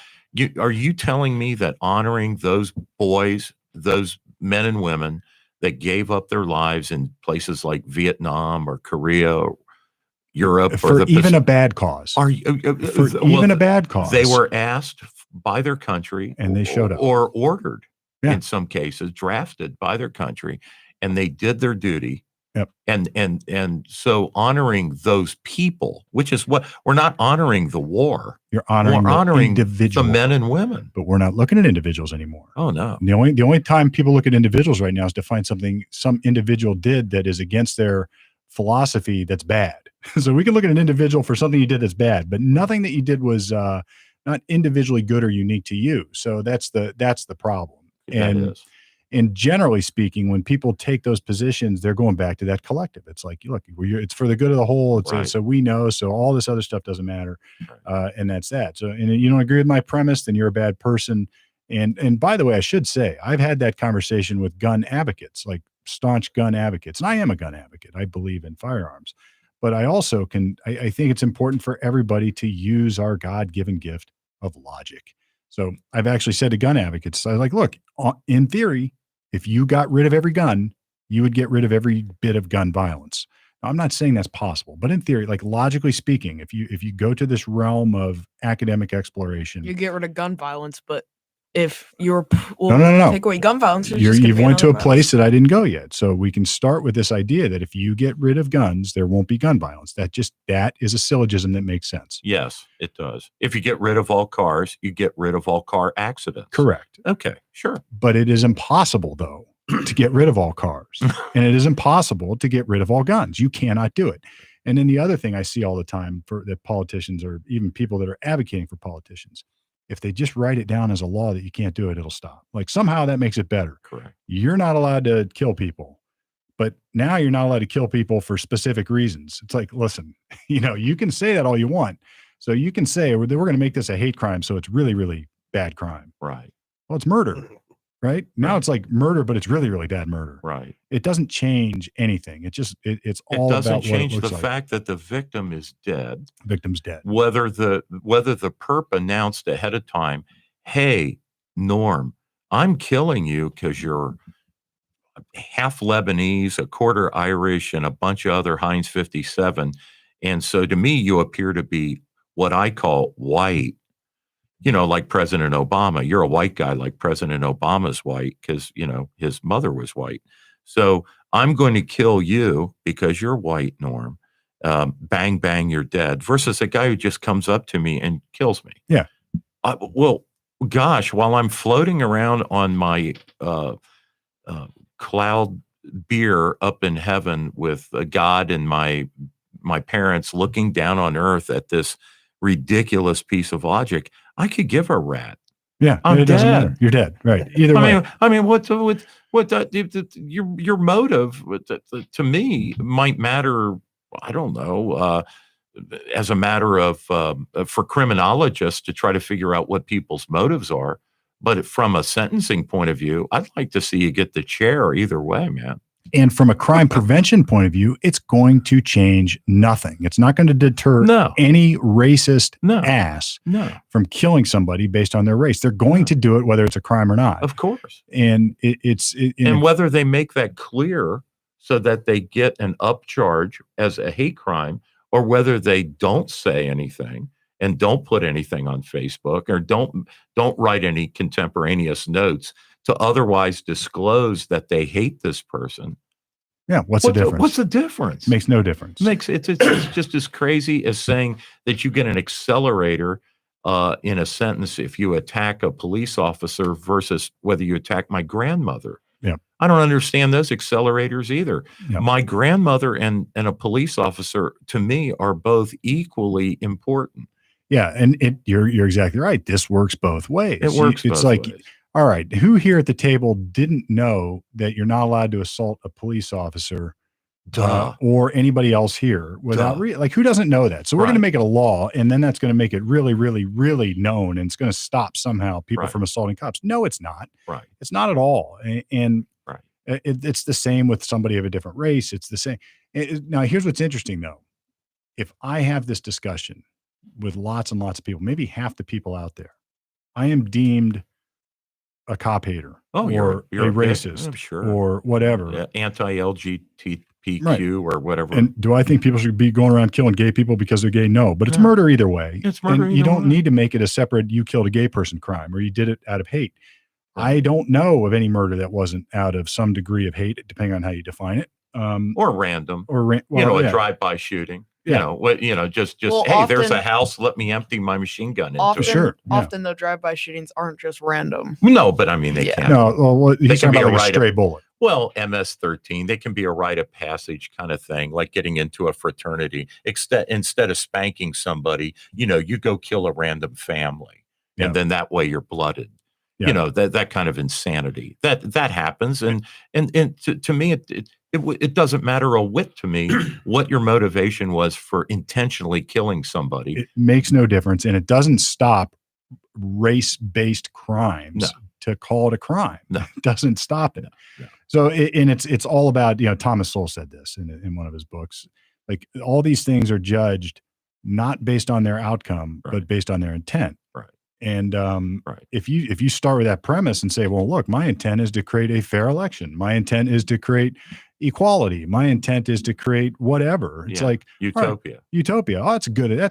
Are you telling me that honoring those boys, those men and women that gave up their lives in places like Vietnam or Korea or Europe for even a bad cause? A bad cause? They were asked by their country and they showed up, or ordered in some cases, drafted by their country, and they did their duty. Yep. And so honoring those people, which is what we're not honoring the war. We're honoring the men and women. But we're not looking at individuals anymore. Oh no. The only time people look at individuals right now is to find something some individual did that is against their philosophy that's bad. So we can look at an individual for something you did that's bad, but nothing that you did was not individually good or unique to you. So that's the problem. And generally speaking, when people take those positions, they're going back to that collective. It's like, look, it's for the good of the whole. It's so we know. So all this other stuff doesn't matter, and that's that. So, and you don't agree with my premise, then you're a bad person. And by the way, I should say I've had that conversation with gun advocates, like staunch gun advocates, and I am a gun advocate. I believe in firearms, but I also I think it's important for everybody to use our God-given gift of logic. So I've actually said to gun advocates, I was like, look, in theory, if you got rid of every gun, you would get rid of every bit of gun violence. Now, I'm not saying that's possible, but in theory, like logically speaking, if you go to this realm of academic exploration, you get rid of gun violence, but if you're no, take away gun violence, you've went to a place that I didn't go yet. So we can start with this idea that if you get rid of guns, there won't be gun violence. That is a syllogism that makes sense. Yes, it does. If you get rid of all cars, you get rid of all car accidents. Correct. Okay, sure. But it is impossible though to get rid of all cars, and it is impossible to get rid of all guns. You cannot do it. And then the other thing I see all the time for that politicians or even people that are advocating for politicians, if they just write it down as a law that you can't do it, it'll stop. Like somehow that makes it better. Correct. You're not allowed to kill people, but now you're not allowed to kill people for specific reasons. It's like, listen, you can say that all you want. So you can say, we're going to make this a hate crime. So it's really, really bad crime. Right. Well, it's murder, right? Now it's like murder, but it's really, really bad murder. Right. It doesn't change anything. It's just, it's all about what it looks like. It doesn't change the fact that the victim is dead. Victim's dead. Whether the perp announced ahead of time, hey, Norm, I'm killing you because you're half Lebanese, a quarter Irish, and a bunch of other Heinz 57. And so to me, you appear to be what I call white, like President Obama. You're a white guy like President Obama's white because, his mother was white. So I'm going to kill you because you're white, Norm. Bang, bang, you're dead. Versus a guy who just comes up to me and kills me. Yeah. Well, gosh, while I'm floating around on my cloud beer up in heaven with God and my parents looking down on earth at this ridiculous piece of logic, I could give a rat. Yeah, I'm it doesn't dead. matter. You're dead, right? Either way. I mean, what your motive to me might matter. I don't know. As a matter of for criminologists to try to figure out what people's motives are, but from a sentencing point of view, I'd like to see you get the chair either way, man. And from a crime prevention point of view, it's going to change nothing. It's not going to deter No. any racist No. ass No, from killing somebody based on their race. They're going to do it whether it's a crime or not. of course. And And whether they make that clear so that they get an upcharge as a hate crime, or whether they don't say anything and don't put anything on Facebook, or don't write any contemporaneous notes to otherwise disclose that they hate this person. yeah, what's the difference? What's the difference? Makes no difference. It's just as crazy as saying that you get an accelerator in a sentence if you attack a police officer versus whether you attack my grandmother. Yeah. I don't understand those accelerators either. Yeah. My grandmother and a police officer, to me, are both equally important. Yeah, and you're exactly right. This works both ways. It works. It's both like, ways. all right, who here at the table didn't know that you're not allowed to assault a police officer Duh. or anybody else here without Duh. like who doesn't know that? So we're going to Right. make it a law, and then that's going to make it really, really, really known, and it's going to stop somehow people Right. from assaulting cops. No, it's not. Right. It's not at all. And Right. it's the same with somebody of a different race. It's the same. Now, here's what's interesting though. If I have this discussion with lots and lots of people, maybe half the people out there, I am deemed a cop hater Oh, or you're a racist I'm sure. or whatever. Yeah, anti-LGBTQ Right. or whatever. And do I think people should be going around killing gay people because they're gay? No, but it's Yeah. murder either way. It's murder And you either don't way. need to make it a separate, you killed a gay person crime or you did it out of hate. Yeah. I don't know of any murder that wasn't out of some degree of hate, depending on how you define it. or random. A A drive-by shooting. Yeah. Just Well, hey, there's a often- house. Let me empty my machine gun into Often, it. Sure, yeah. often though, drive-by shootings aren't just random. No, but I mean they Yeah. can. No, well, he's can talking be about a like a right of- stray bullet. Well, MS-13, they can be a rite of passage kind of thing, like getting into a fraternity. Instead of spanking somebody, you go kill a random family, Yeah. and then that way you're blooded. Yeah. That kind of insanity that happens, and to me it doesn't matter a whit to me what your motivation was for intentionally killing somebody. It makes no difference, and it doesn't stop race-based crimes No. to call it a crime. No. It doesn't stop it. No. So, it's all about, Thomas Sowell said this in one of his books. Like all these things are judged not based on their outcome, Right. but based on their intent. Right. And Right. if you start with that premise and say, well, look, my intent is to create a fair election. My intent is to create equality. My intent is to create whatever. It's Yeah. like Utopia. utopia. Oh, that's a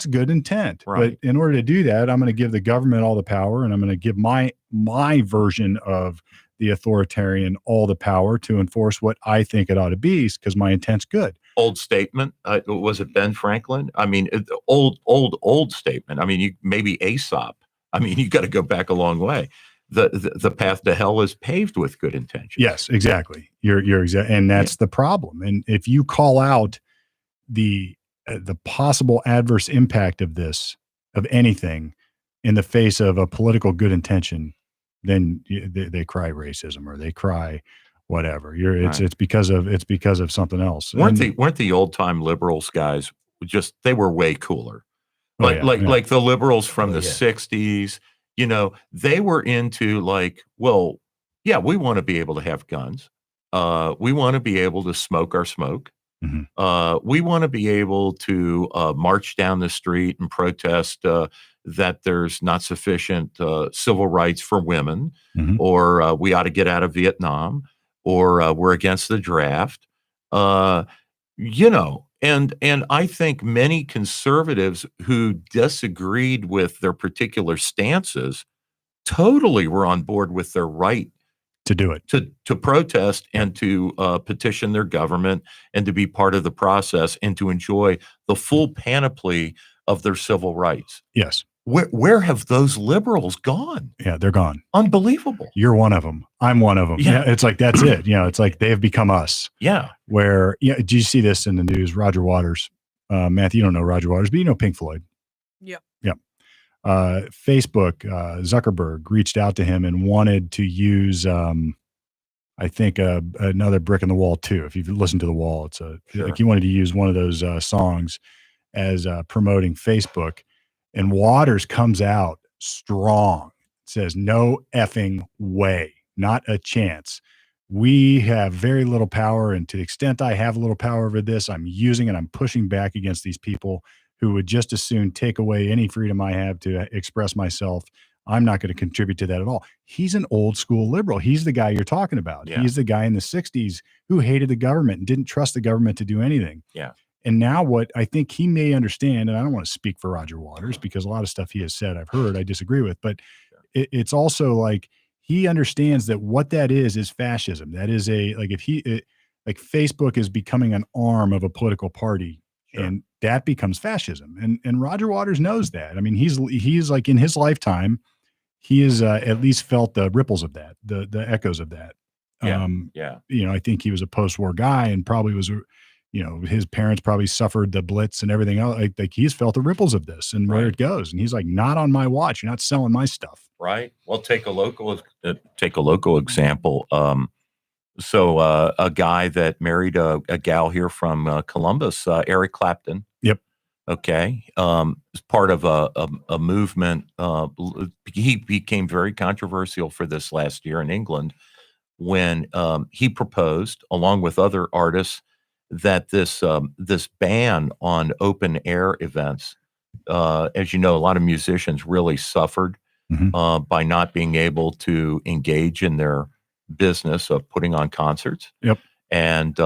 good intent. Right. But in order to do that, I'm going to give the government all the power, and I'm going to give my version of the authoritarian all the power to enforce what I think it ought to be because my intent's good. Old statement. Was it Ben Franklin? I mean, old statement. I mean, maybe Aesop. I mean, you got to go back a long way. The path to hell is paved with good intentions. Yes, exactly. You're exact, and that's the problem. And if you call out the possible adverse impact of anything in the face of a political good intention, then they cry racism or they cry whatever. Right. It's because of something else. Weren't And- the old time liberals guys they were way cooler? Oh, yeah, yeah. Like the liberals from Oh, the yeah. 60s, they were into like, well, yeah, we want to be able to have guns. We want to be able to smoke our smoke. Mhm. We want to be able to march down the street and protest that there's not sufficient civil rights for women, Mhm. or we ought to get out of Vietnam, or we're against the draft. And I think many conservatives who disagreed with their particular stances totally were on board with their right to do it. to protest and to petition their government and to be part of the process and to enjoy the full panoply of their civil rights. Yes. Where have those liberals gone? Yeah, they're gone. Unbelievable. You're one of them. I'm one of them. Yeah. Yeah, it's like that's it. It's like they have become us. Yeah. Where do you see this in the news? Roger Waters, Matthew, you don't know Roger Waters, but you know Pink Floyd. Yeah. Facebook, Zuckerberg reached out to him and wanted to use, I think, another brick in the wall too. If you've listened to The Wall, it's Sure. like he wanted to use one of those songs as promoting Facebook. And Waters comes out strong, says, "No effing way, not a chance. We have very little power. And to the extent I have a little power over this, I'm using it. I'm pushing back against these people who would just as soon take away any freedom I have to express myself. I'm not going to contribute to that at all." He's an old school liberal. He's the guy you're talking about. Yeah. He's the guy in the 60s who hated the government and didn't trust the government to do anything. Yeah. And now what I think he may understand, and I don't want to speak for Roger Waters because a lot of stuff he has said I've heard I disagree with, but it's also like he understands that what that is fascism. That is like Facebook is becoming an arm of a political party. Sure. And that becomes fascism. And Roger Waters knows that. I mean, he's like in his lifetime, he has at least felt the ripples of that, the echoes of that. Yeah. I think he was a post-war guy and probably was, his parents probably suffered the Blitz and everything else. Like he's felt the ripples of this and where Right. it goes. And he's like, not on my watch. You're not selling my stuff. Right. Well, take a local example. So a guy that married a gal here from Columbus, Eric Clapton. Yep. Okay. As part of a movement, he became very controversial for this last year in England when he proposed, along with other artists, that this ban on open air events, as you know, a lot of musicians really suffered by not being able to engage in their business of putting on concerts. Yep. And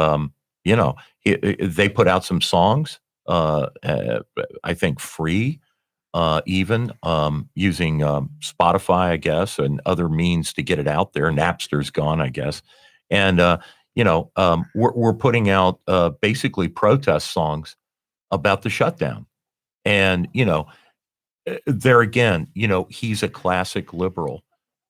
they put out some songs, I think free, even using Spotify, I guess, and other means to get it out there. Napster's gone, I guess. And we're putting out basically protest songs about the shutdown. And there again, he's a classic liberal.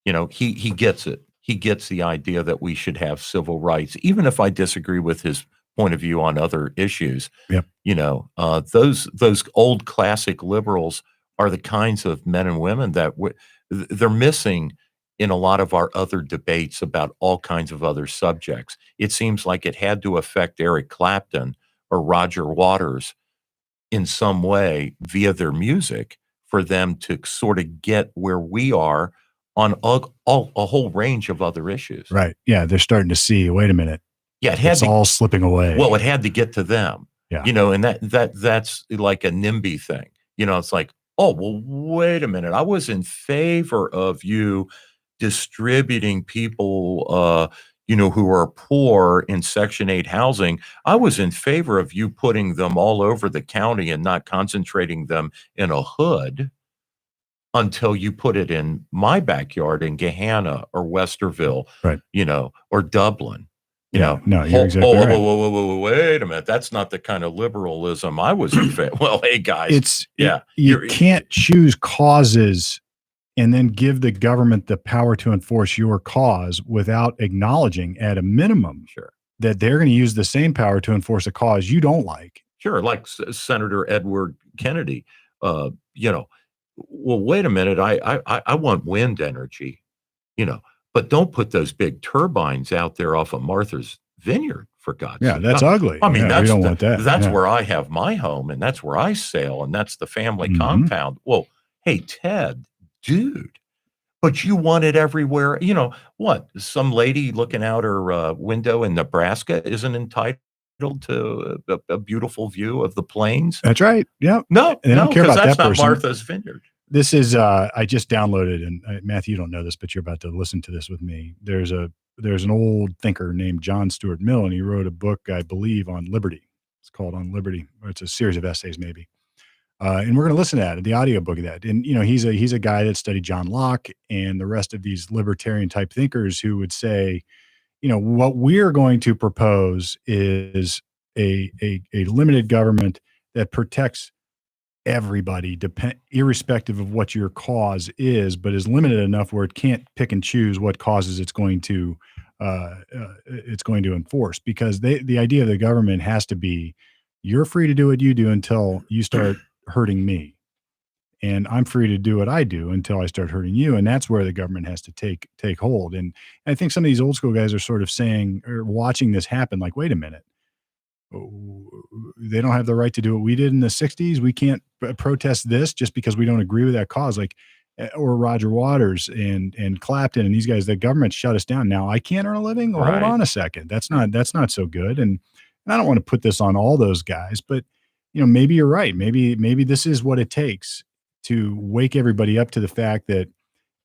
He gets it. He gets the idea that we should have civil rights, even if I disagree with his point of view on other issues. Yep. Those old classic liberals are the kinds of men and women that they're missing in a lot of our other debates about all kinds of other subjects. It seems like it had to affect Eric Clapton or Roger Waters in some way via their music for them to sort of get where we are on a whole range of other issues. Right. Yeah. They're starting to see, wait a minute. Yeah. It had It's to, all slipping away. well, it had to get to them. Yeah. And that's like a NIMBY thing. It's like, oh, well, wait a minute. I was in favor of you distributing people, who are poor in Section 8 housing. I was in favor of you putting them all over the county and not concentrating them in a hood until you put it in my backyard in Gahanna or Westerville, Right. Or Dublin. No, you're exactly right. Whoa, wait a minute. That's not the kind of liberalism I was in favor. Well, hey guys, You You're- can't choose causes and then give the government the power to enforce your cause without acknowledging at a minimum sure. that they're going to use the same power to enforce a cause you don't like. Sure, like Senator Edward Kennedy. Well, wait a minute. I want wind energy, but don't put those big turbines out there off of Martha's Vineyard, for God's Yeah, sake. that's No, ugly. I mean, Yeah, we don't want that. That's Yeah. where I have my home, and that's where I sail, and that's the family Mhm. compound. Well, hey, Ted, dude, but you want it everywhere. What? Some lady looking out her window in Nebraska isn't entitled to a beautiful view of the plains? That's right. Yeah. No, They don't care because about that's that not person. Martha's Vineyard. This is I just downloaded, and Matthew, you don't know this, but you're about to listen to this with me. There's an old thinker named John Stuart Mill, and he wrote a book, I believe, on liberty. It's called On Liberty, or it's a series of essays, maybe. And we're going to listen to that, the audiobook of that. And he's a guy that studied John Locke and the rest of these libertarian type thinkers who would say, what we're going to propose is a limited government that protects everybody, irrespective of what your cause is, but is limited enough where it can't pick and choose what causes it's going to enforce. Because the idea of the government has to be, you're free to do what you do until you start hurting me. and I'm free to do what I do until I start hurting you. And that's where the government has to take hold. And I think some of these old school guys are sort of saying or watching this happen, like, wait a minute. They don't have the right to do what we did in the 60s. We can't protest this just because we don't agree with that cause. Like, or Roger Waters and Clapton and these guys, the government shut us down. Now I can't earn a living. Well, Right. hold on a second. That's not so good. And I don't want to put this on all those guys, but maybe you're right. Maybe this is what it takes to wake everybody up to the fact that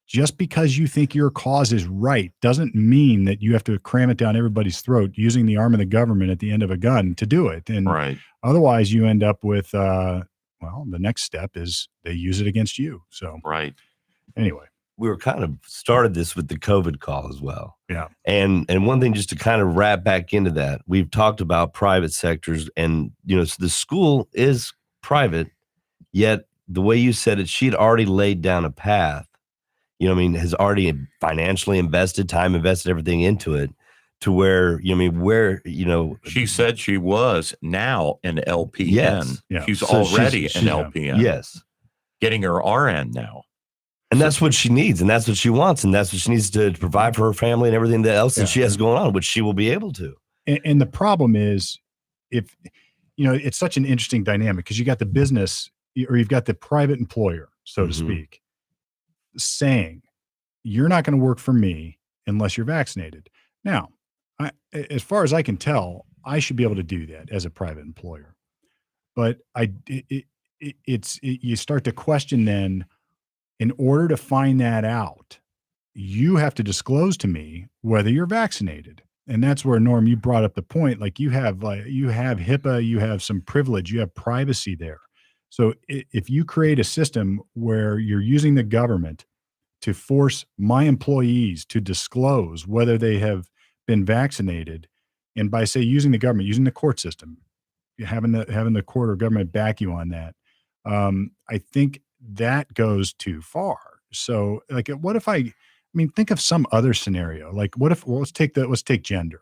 just because you think your cause is right doesn't mean that you have to cram it down everybody's throat using the arm of the government at the end of a gun to do it. And Right. otherwise you end up with, the next step is they use it against you. So Right. anyway. We were kind of started this with the COVID call as well. Yeah. And one thing just to kind of wrap back into that, we've talked about private sectors and, so the school is private, yet the way you said it, she'd already laid down a path, has already financially invested, time invested, everything into it to where, She said she was now an LPN. Yes. Yeah. She's So already she's- an LPN. yes. Getting her RN now. And that's what she needs, and that's what she wants, and that's what she needs to provide for her family and everything else that she has going on, which she will be able to. And the problem is, if it's such an interesting dynamic because you got the business or you've got the private employer, so to Mhm. speak, saying you're not going to work for me unless you're vaccinated. Now, as far as I can tell, I should be able to do that as a private employer. But you start to question then, in order to find that out, you have to disclose to me whether you're vaccinated. And that's where, Norm, you brought up the point, like you have HIPAA, you have some privilege, you have privacy there. So if you create a system where you're using the government to force my employees to disclose whether they have been vaccinated, and by say using the government, using the court system, having the court or government back you on that, I think that goes too far. So like, what if think of some other scenario. Like what if, let's take gender.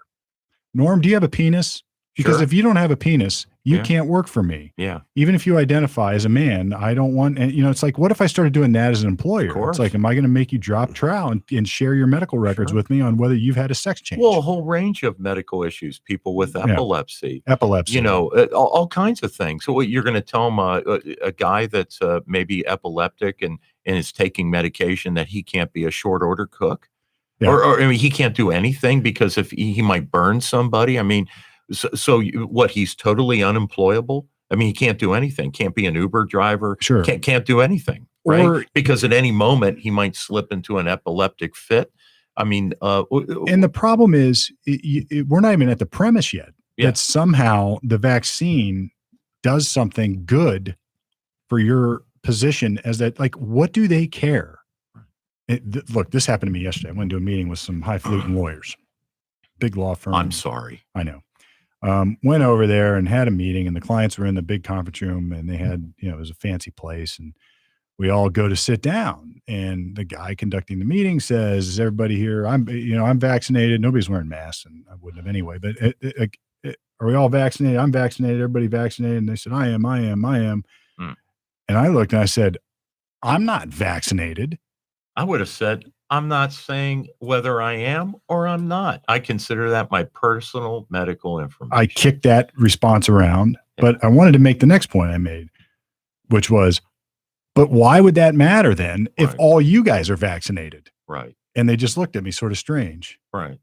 Norm, do you have a penis? Because Sure. if you don't have a penis, you Yeah. can't work for me. Yeah. Even if you identify as a man, I don't want, and it's like, what if I started doing that as an employer? course. It's like, am I going to make you drop trowel and share your medical records Sure. with me on whether you've had a sex change? Well, a whole range of medical issues, people with epilepsy, Epilepsy. all kinds of things. So what you're going to tell them, a guy that's maybe epileptic and is taking medication, that he can't be a short order cook, Yeah. or he can't do anything because if he might burn somebody. What, he's totally unemployable. He can't do anything. Can't be an Uber driver. Sure. Can't do anything. Right. Or- Because at any moment he might slip into an epileptic fit. And the problem is, we're not even at the premise yet Yeah. that somehow the vaccine does something good for your position as that. Like, what do they care? Look, this happened to me yesterday. I went to a meeting with some highfalutin lawyers, big law firm. I'm sorry. I know. Went over there and had a meeting, and the clients were in the big conference room, and they had, it was a fancy place, and we all go to sit down, and the guy conducting the meeting says, "Is everybody here? I'm vaccinated." Nobody's wearing masks, and I wouldn't have anyway. But are we all vaccinated? I'm vaccinated. Everybody vaccinated? And they said, "I am. Hmm. And I looked and I said, "I'm not vaccinated." I would have said, I'm not saying whether I am or I'm not. I consider that my personal medical information. I kicked that response around, but I wanted to make the next point I made, which was, but why would that matter then if Right. all you guys are vaccinated? Right. And they just looked at me sort of strange, Right.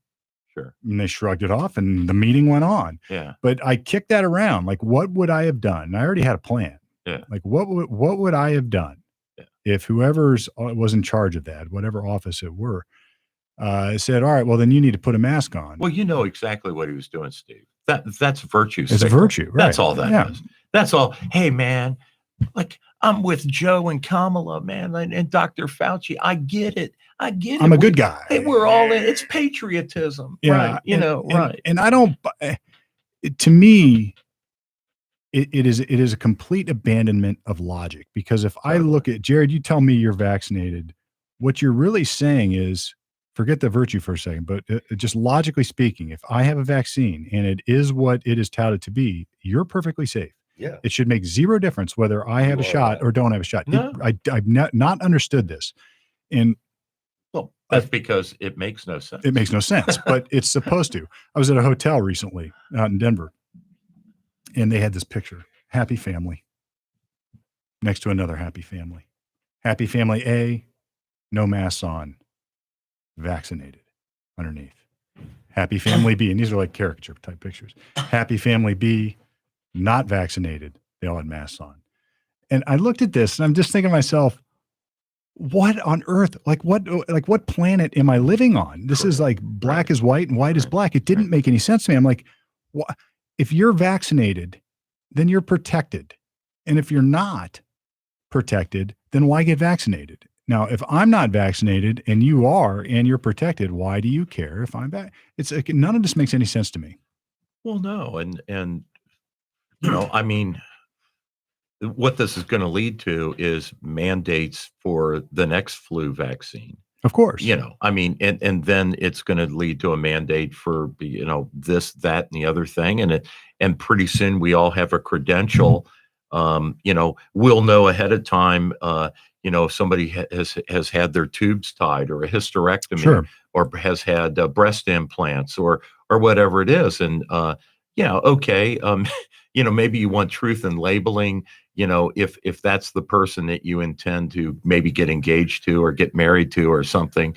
Sure. and they shrugged it off, and the meeting went on. Yeah. But I kicked that around. Like, what would I have done? And I already had a plan. Yeah. Like, what would I have done if whoever's was in charge of that, whatever office it were, said, "All right, well, then you need to put a mask on." Well, you know exactly what he was doing, Steve. That's virtue. It's a signaling. virtue, right? That's all that Yeah. is. That's all. Hey, man, like, I'm with Joe and Kamala, man, and Dr. Fauci. I get it. I'm a good guy. Hey, we're all in. It's patriotism, right? Right. And I don't. To me, it is a complete abandonment of logic, because if I look at Jared, you tell me you're vaccinated, what you're really saying is, forget the virtue for a second, but just logically speaking, if I have a vaccine and it is what it is touted to be, you're perfectly safe. Yeah. It should make zero difference whether I have You a are shot right. or don't have a shot. No. I've not understood this. And Well, that's because it makes no sense. it makes no sense, but it's supposed to. I was at a hotel recently out in Denver, and they had this picture, happy family, next to another happy family. Happy family A, no masks on, vaccinated underneath. Happy family B, and these are like caricature type pictures. Happy family B, not vaccinated. They all had masks on. And I looked at this and I'm just thinking to myself, what on earth? Like what planet am I living on? This is like black is white and white is black. It didn't make any sense to me. I'm like, what? If you're vaccinated, then you're protected. And if you're not protected, then why get vaccinated? Now, if I'm not vaccinated and you are and you're protected, why do you care if I'm back? It's like, none of this makes any sense to me. Well, no, and I mean, what this is going to lead to is mandates for the next flu vaccine. Of course. I mean, and then it's going to lead to a mandate for this, that, and the other thing, and pretty soon we all have a credential. We'll know ahead of time. If somebody has had their tubes tied, or a hysterectomy, Sure. or has had breast implants, or whatever it is, and okay, maybe you want truth in labeling. If that's the person that you intend to maybe get engaged to or get married to or something.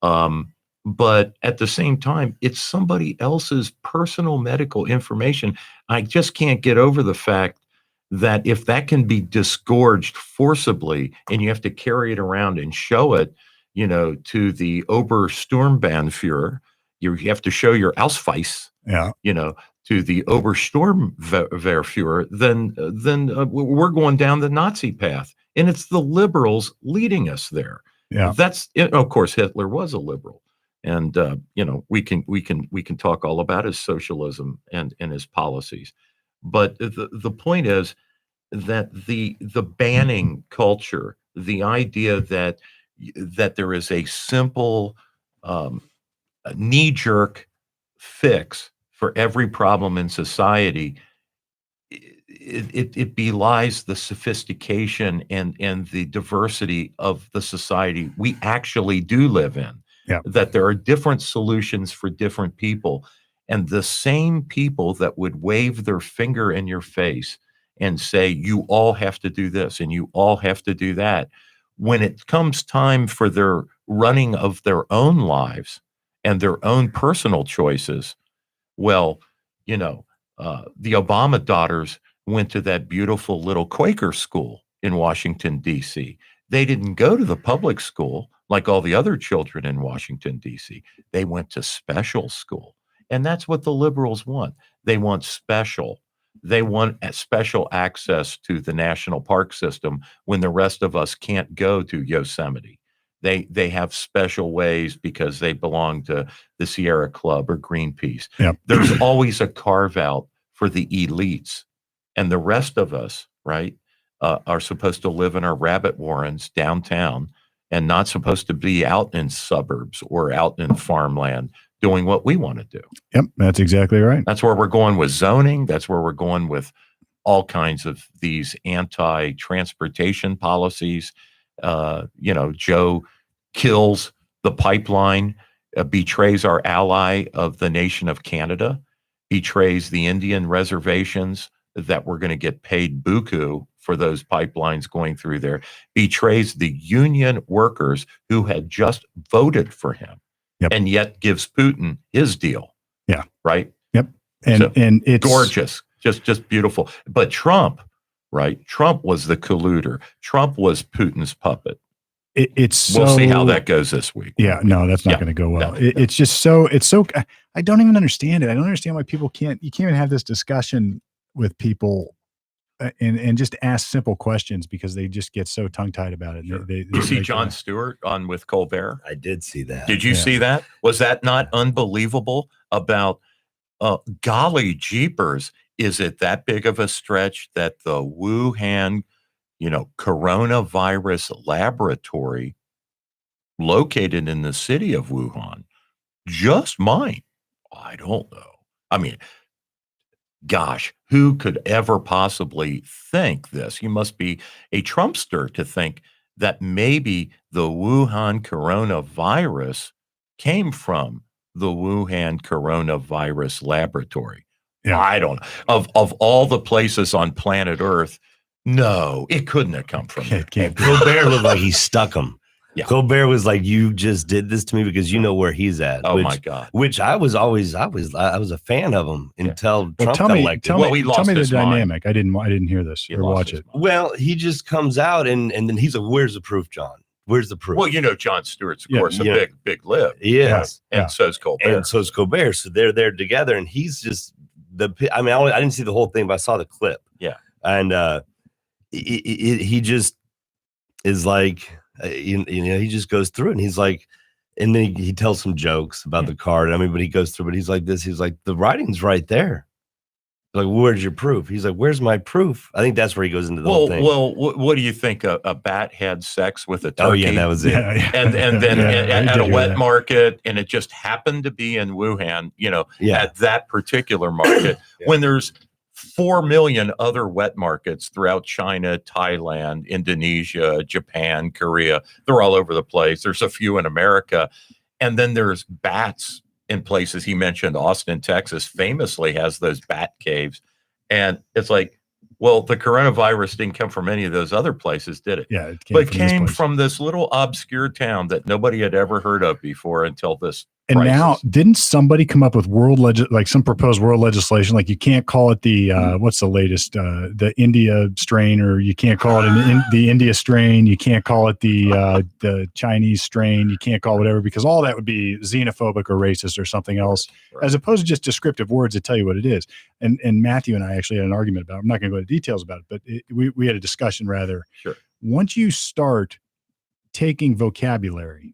But at the same time, it's somebody else's personal medical information. I just can't get over the fact that if that can be disgorged forcibly and you have to carry it around and show it, to the Obersturmbannführer, you have to show your Ausweis, Yeah. to the Obersturmwehrführer, then we're going down the Nazi path, and it's the liberals leading us there. Yeah. That's it. Of course, Hitler was a liberal, and we can talk all about his socialism and his policies, but the point is that the banning culture, the idea that there is a simple knee-jerk fix for every problem in society, it belies the sophistication and the diversity of the society we actually do live in. Yeah. That there are different solutions for different people, and the same people that would wave their finger in your face and say, you all have to do this and you all have to do that, when it comes time for their running of their own lives and their own personal choices, well, the Obama daughters went to that beautiful little Quaker school in Washington, D.C. They didn't go to the public school like all the other children in Washington, D.C. They went to special school. And that's what the liberals want. They want special. They want special access to the national park system when the rest of us can't go to Yosemite. They have special ways because they belong to the Sierra Club or Greenpeace. Yep. There's always a carve out for the elites, and the rest of us, right, are supposed to live in our rabbit warrens downtown and not supposed to be out in suburbs or out in farmland doing what we want to do. Yep. That's exactly right. That's where we're going with zoning. That's where we're going with all kinds of these anti-transportation policies. Joe kills the pipeline, betrays our ally of the nation of Canada, betrays the Indian reservations that we're going to get paid buku for those pipelines going through there, betrays the union workers who had just voted for him. Yep. And yet gives Putin his deal. Yeah. Right. Yep. And it's gorgeous, just beautiful. But Trump, right? Trump was the colluder. Trump was Putin's puppet. We'll see how that goes this week. Yeah, no, that's not going to go well. No. It's just so, I don't even understand it. I don't understand why people you can't even have this discussion with people and just ask simple questions because they just get so tongue tied about it. Sure. You see Jon Stewart on with Colbert? I did see that. Did you see that? Was that not unbelievable about, golly jeepers, is it that big of a stretch that the Wuhan, coronavirus laboratory located in the city of Wuhan just might? I don't know. I mean, gosh, who could ever possibly think this? You must be a Trumpster to think that maybe the Wuhan coronavirus came from the Wuhan coronavirus laboratory. Yeah. I don't know. Of all the places on planet Earth, no, it couldn't have come from there. It can't be. Colbert looked like he stuck him. Yeah. Colbert was like, "You just did this to me because you know where he's at." Oh which, my God. Which I was a fan of him until Well, Trump got elected. tell Well, he me lost the his mind. dynamic. I didn't hear this He or lost watch his it. mind. Well, he just comes out and then he's like, "Where's the proof, John? Where's the proof?" Well, you know, Jon Stewart's, of Yeah, course, a yeah. big lib. Yes. And Yeah. so's Colbert. And so is Colbert. So they're there together, and he's just I didn't see the whole thing, but I saw the clip. Yeah. And he just is like, you know, he just goes through it, and he's like, and then he tells some jokes about the card. I mean, but he goes through, but he's like this. He's like, the writing's right there. Like, where's your proof? He's like, where's my proof? I think that's where he goes into the whole thing. What do you think? A bat had sex with a turkey? Oh yeah, that was it. And then at a wet market, and it just happened to be in Wuhan, you know, Yeah. at that particular market, Yeah. when there's 4 million other wet markets throughout China, Thailand, Indonesia, Japan, Korea. They're all over the place. There's a few in America. And then there's bats in places. He mentioned Austin, Texas, famously has those bat caves. And it's like, well, the coronavirus didn't come from any of those other places, did it? Yeah, it But from this came place. from this little obscure town that nobody had ever heard of before until this And crisis. now, didn't somebody come up with like some proposed world legislation? Like you can't call it the what's the latest the India strain, or you can't call it the India strain. You can't call it the Chinese strain. You can't call it whatever, because all that would be xenophobic or racist or something else, Right. as opposed to just descriptive words that tell you what it is. And Matthew and I actually had an argument about it. I'm not going to go into details about it, but we had a discussion rather. Sure. Once you start taking vocabulary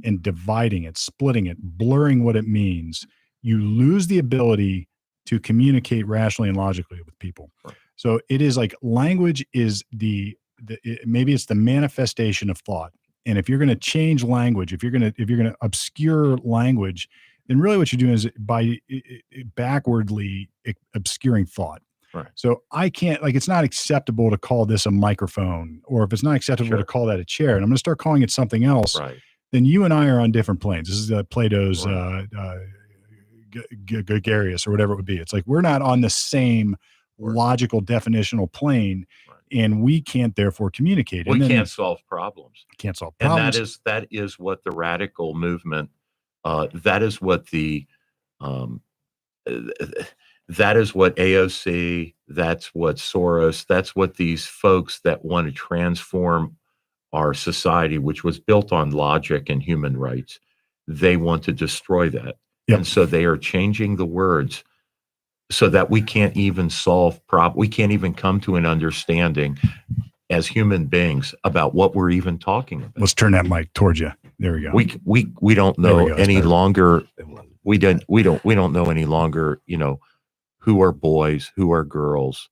and dividing it, splitting it, blurring what it means, you lose the ability to communicate rationally and logically with people. Right. So it is like language is maybe it's the manifestation of thought. And if you're going to change language, if you're going to obscure language, then really what you're doing is by backwardly obscuring thought. Right. So I can't, like, it's not acceptable to call this a microphone, or if it's not acceptable Sure. to call that a chair, and I'm going to start calling it something else, Right. then you and I are on different planes. This is Plato's Right. gregarious or whatever it would be. It's like we're not on the same Right. logical definitional plane, Right. and we can't therefore communicate. We And then can't solve problems. can't solve And problems. that is what the radical movement, that is what the that is what AOC, that's what Soros, that's what these folks that want to transform our society, which was built on logic and human rights, they want to destroy that. Yep. And so they are changing the words so that we can't even solve we can't even come to an understanding as human beings about what we're even talking about. Let's turn that mic towards you. There we go. We don't There we know go. That's any better. longer. We don't know any longer, you know, who are boys, who are girls.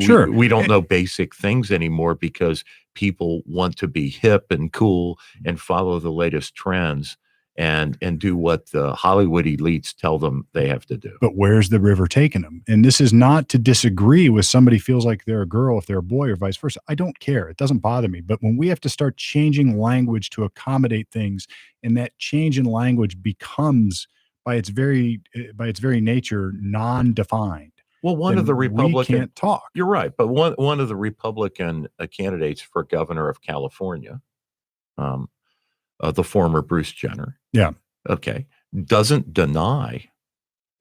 Sure. We don't know basic things anymore because people want to be hip and cool and follow the latest trends and do what the Hollywood elites tell them they have to do. But where's the river taking them? And this is not to disagree with somebody feels like they're a girl if they're a boy, or vice versa. I don't care. It doesn't bother me. But when we have to start changing language to accommodate things, and that change in language becomes by its very nature non-defined, Well, one of then the we Republican can't talk. You're right, but one of the Republican candidates for governor of California, the former Bruce Jenner, Yeah. okay, doesn't deny.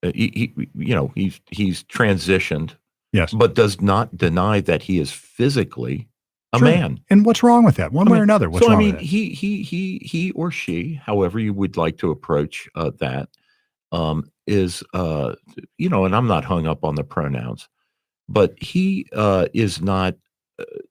He's transitioned, Yes. but does not deny that he is physically a Sure. man. And what's wrong with that? One way or another. What's So I wrong mean, with that? he or she, however you would like to approach that, is and I'm not hung up on the pronouns, but he is not.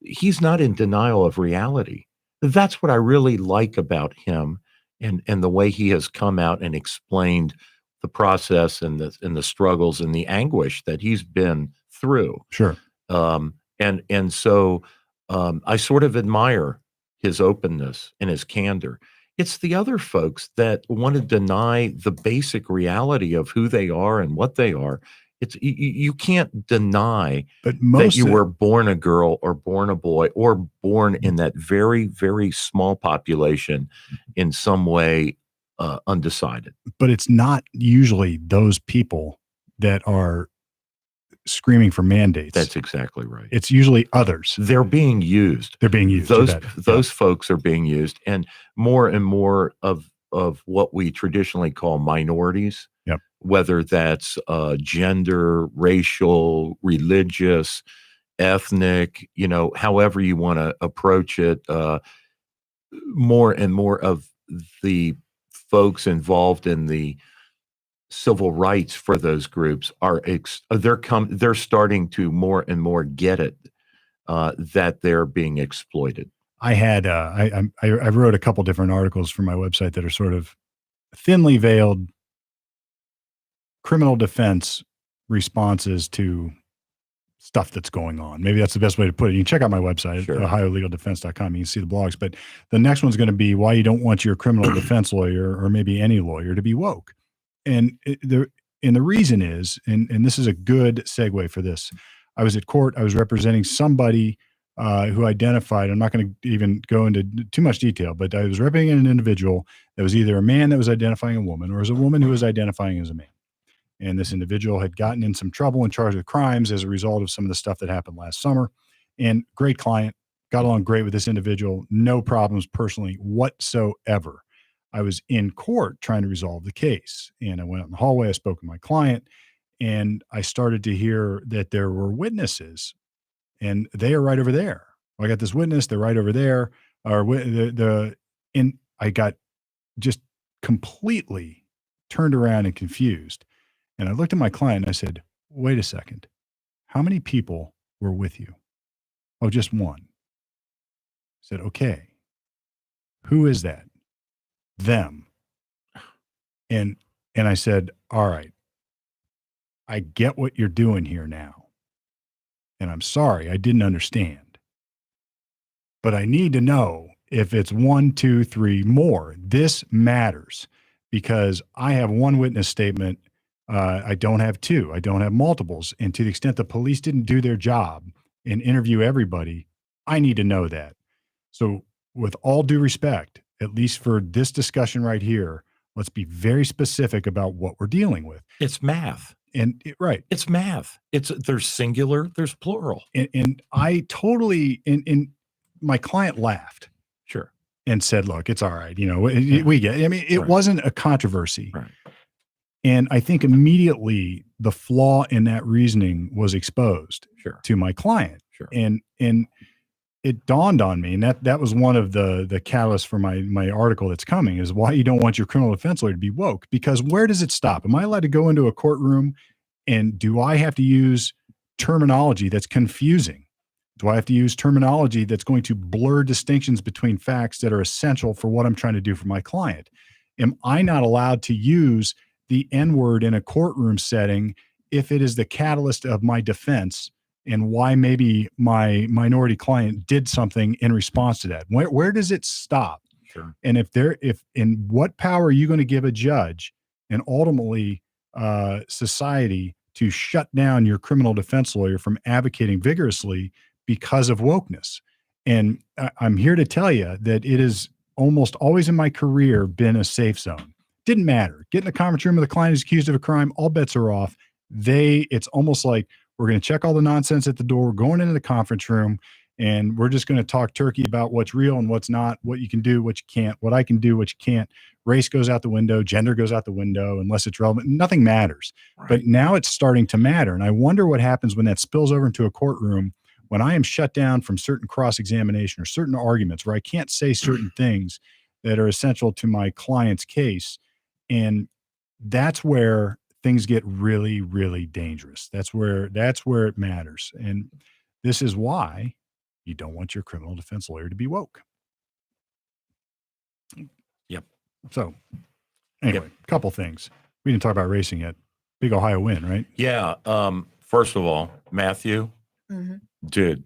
He's not in denial of reality. That's what I really like about him, and the way he has come out and explained the process and the struggles and the anguish that he's been through. Sure. And so I sort of admire his openness and his candor. It's the other folks that want to deny the basic reality of who they are and what they are It's you can't deny But that most you of- were born a girl or born a boy or born in that very, very small population in some way undecided. but it's not usually those people that are screaming for mandates. That's exactly right. It's usually others. They're being used. They're being used. you Those bet. those folks are being used, and more of what we traditionally call minorities. Yep. Whether that's gender, racial, religious, ethnic, however you want to approach it, more and more of the folks involved in the civil rights for those groups they're starting to more and more get it, that they're being exploited. I had I wrote a couple different articles for my website that are sort of thinly veiled criminal defense responses to stuff that's going on. Maybe that's the best way to put it. You can check out my website, Sure. ohiolegaldefense.com. You can see the blogs, but the next one's going to be why you don't want your criminal defense lawyer or maybe any lawyer to be woke. And the reason is, and this is a good segue for this. I was at court. I was representing somebody who identified, I'm not going to even go into too much detail, but I was representing an individual that was either a man that was identifying a woman or was a woman who was identifying as a man. And this individual had gotten in some trouble and charged with crimes as a result of some of the stuff that happened last summer. And great client, got along great with this individual, no problems personally whatsoever. I was in court trying to resolve the case. And I went out in the hallway, I spoke with my client, and I started to hear that there were witnesses, and they are right over there. I got this witness, they're right over there. And I got just completely turned around and confused. And I looked at my client and I said, wait a second. How many people were with you? Oh, just one. I said, okay. Who is that? Them. And I said, all right, I get what you're doing here now. And I'm sorry, I didn't understand. But I need to know if it's 1, 2, 3 more. This matters because I have one witness statement. I don't have two. I don't have multiples. And to the extent the police didn't do their job and interview everybody, I need to know that. So with all due respect, at least for this discussion right here, let's be very specific about what we're dealing with. It's math. And right. It's math. There's singular, there's plural. And I totally, and my client laughed. Sure. And said, look, it's all right. We get, I mean, it Right. wasn't a controversy. Right. And I think immediately the flaw in that reasoning was exposed Sure. to my client. Sure. And it dawned on me, and that was one of the catalysts for my article that's coming, is why you don't want your criminal defense lawyer to be woke. Because where does it stop? Am I allowed to go into a courtroom and do I have to use terminology that's confusing? Do I have to use terminology that's going to blur distinctions between facts that are essential for what I'm trying to do for my client? Am I not allowed to use the N-word in a courtroom setting if it is the catalyst of my defense and why maybe my minority client did something in response to that? Where does it stop? Sure. And if in what power are you going to give a judge and ultimately society to shut down your criminal defense lawyer from advocating vigorously because of wokeness? And I'm here to tell you that it has almost always in my career been a safe zone. Didn't matter. Get in the conference room with a client who's accused of a crime, all bets are off. It's almost like we're going to check all the nonsense at the door. We're going into the conference room, and we're just going to talk turkey about what's real and what's not, what you can do, what you can't, what I can do, what you can't. Race goes out the window, gender goes out the window, unless it's relevant. Nothing matters. Right. But now it's starting to matter. And I wonder what happens when that spills over into a courtroom, when I am shut down from certain cross-examination or certain arguments where I can't say certain things that are essential to my client's case. And that's where things get really, really dangerous. That's where it matters. And this is why you don't want your criminal defense lawyer to be woke. Yep. So anyway, a couple things. We didn't talk about racing yet. Big Ohio win, right? Yeah. First of all, Matthew, Mm-hmm. dude,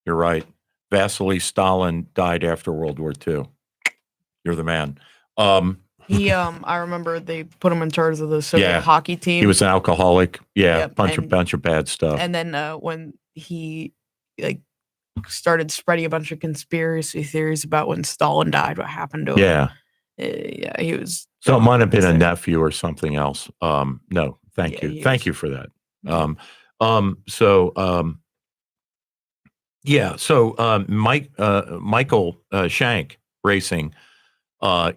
you're right. Vasily Stalin died after World War II. You're the man. He I remember they put him in charge of the Soviet Yeah. hockey team. He was an alcoholic. Yeah, Yep, bunch and- of bad stuff. and then when he like started spreading a bunch of conspiracy theories about when Stalin died, what happened to him. Yeah. Yeah, he was. So it might have been a insane. nephew or something else. No, thank Yeah, you. he Thank was- you for that. Michael Shank Racing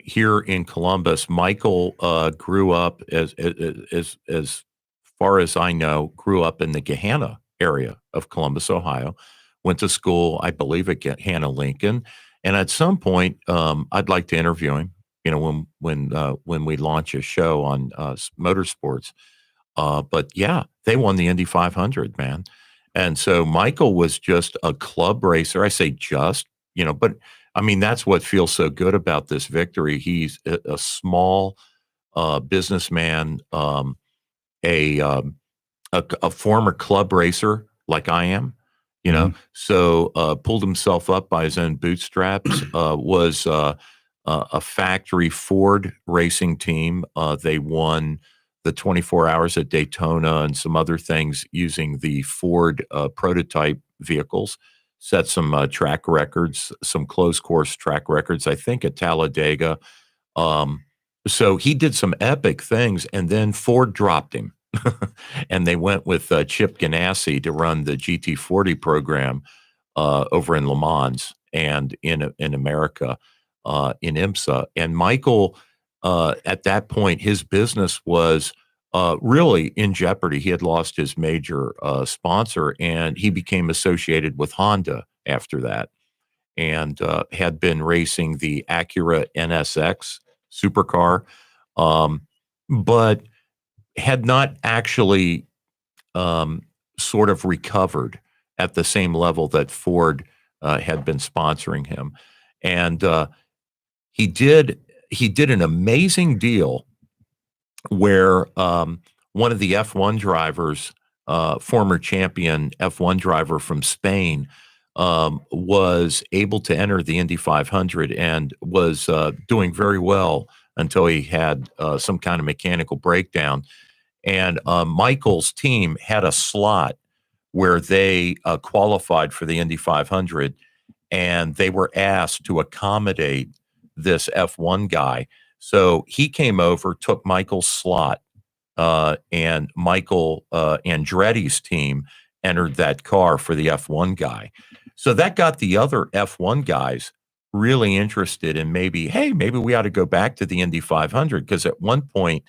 here in Columbus. Michael grew up as far as I know, grew up in the Gahanna area of Columbus, Ohio. Went to school, I believe, at Gahanna Lincoln, and at some point, I'd like to interview him. You know, when we launch a show on motorsports. But yeah, they won the Indy 500, man. And so Michael was just a club racer. I say just, but I mean, that's what feels so good about this victory. He's a small businessman, a former club racer like I am, so pulled himself up by his own bootstraps, was a factory Ford racing team. They won the 24 hours at Daytona and some other things using the Ford prototype vehicles, set some track records, some closed course track records, I think at Talladega. So he did some epic things, and then Ford dropped him. And they went with Chip Ganassi to run the GT40 program over in Le Mans and in America, in IMSA. And Michael, at that point, his business was really in jeopardy. He had lost his major sponsor, and he became associated with Honda after that, and had been racing the Acura NSX supercar, but had not actually sort of recovered at the same level that Ford had been sponsoring him. And he did an amazing deal where one of the F1 drivers, former champion F1 driver from Spain, was able to enter the Indy 500 and was doing very well until he had some kind of mechanical breakdown. And Michael's team had a slot where they qualified for the Indy 500, and they were asked to accommodate this F1 guy. So he came over, took Michael's slot, and Michael Andretti's team entered that car for the F1 guy. So that got the other F1 guys really interested in maybe we ought to go back to the Indy 500, because at one point,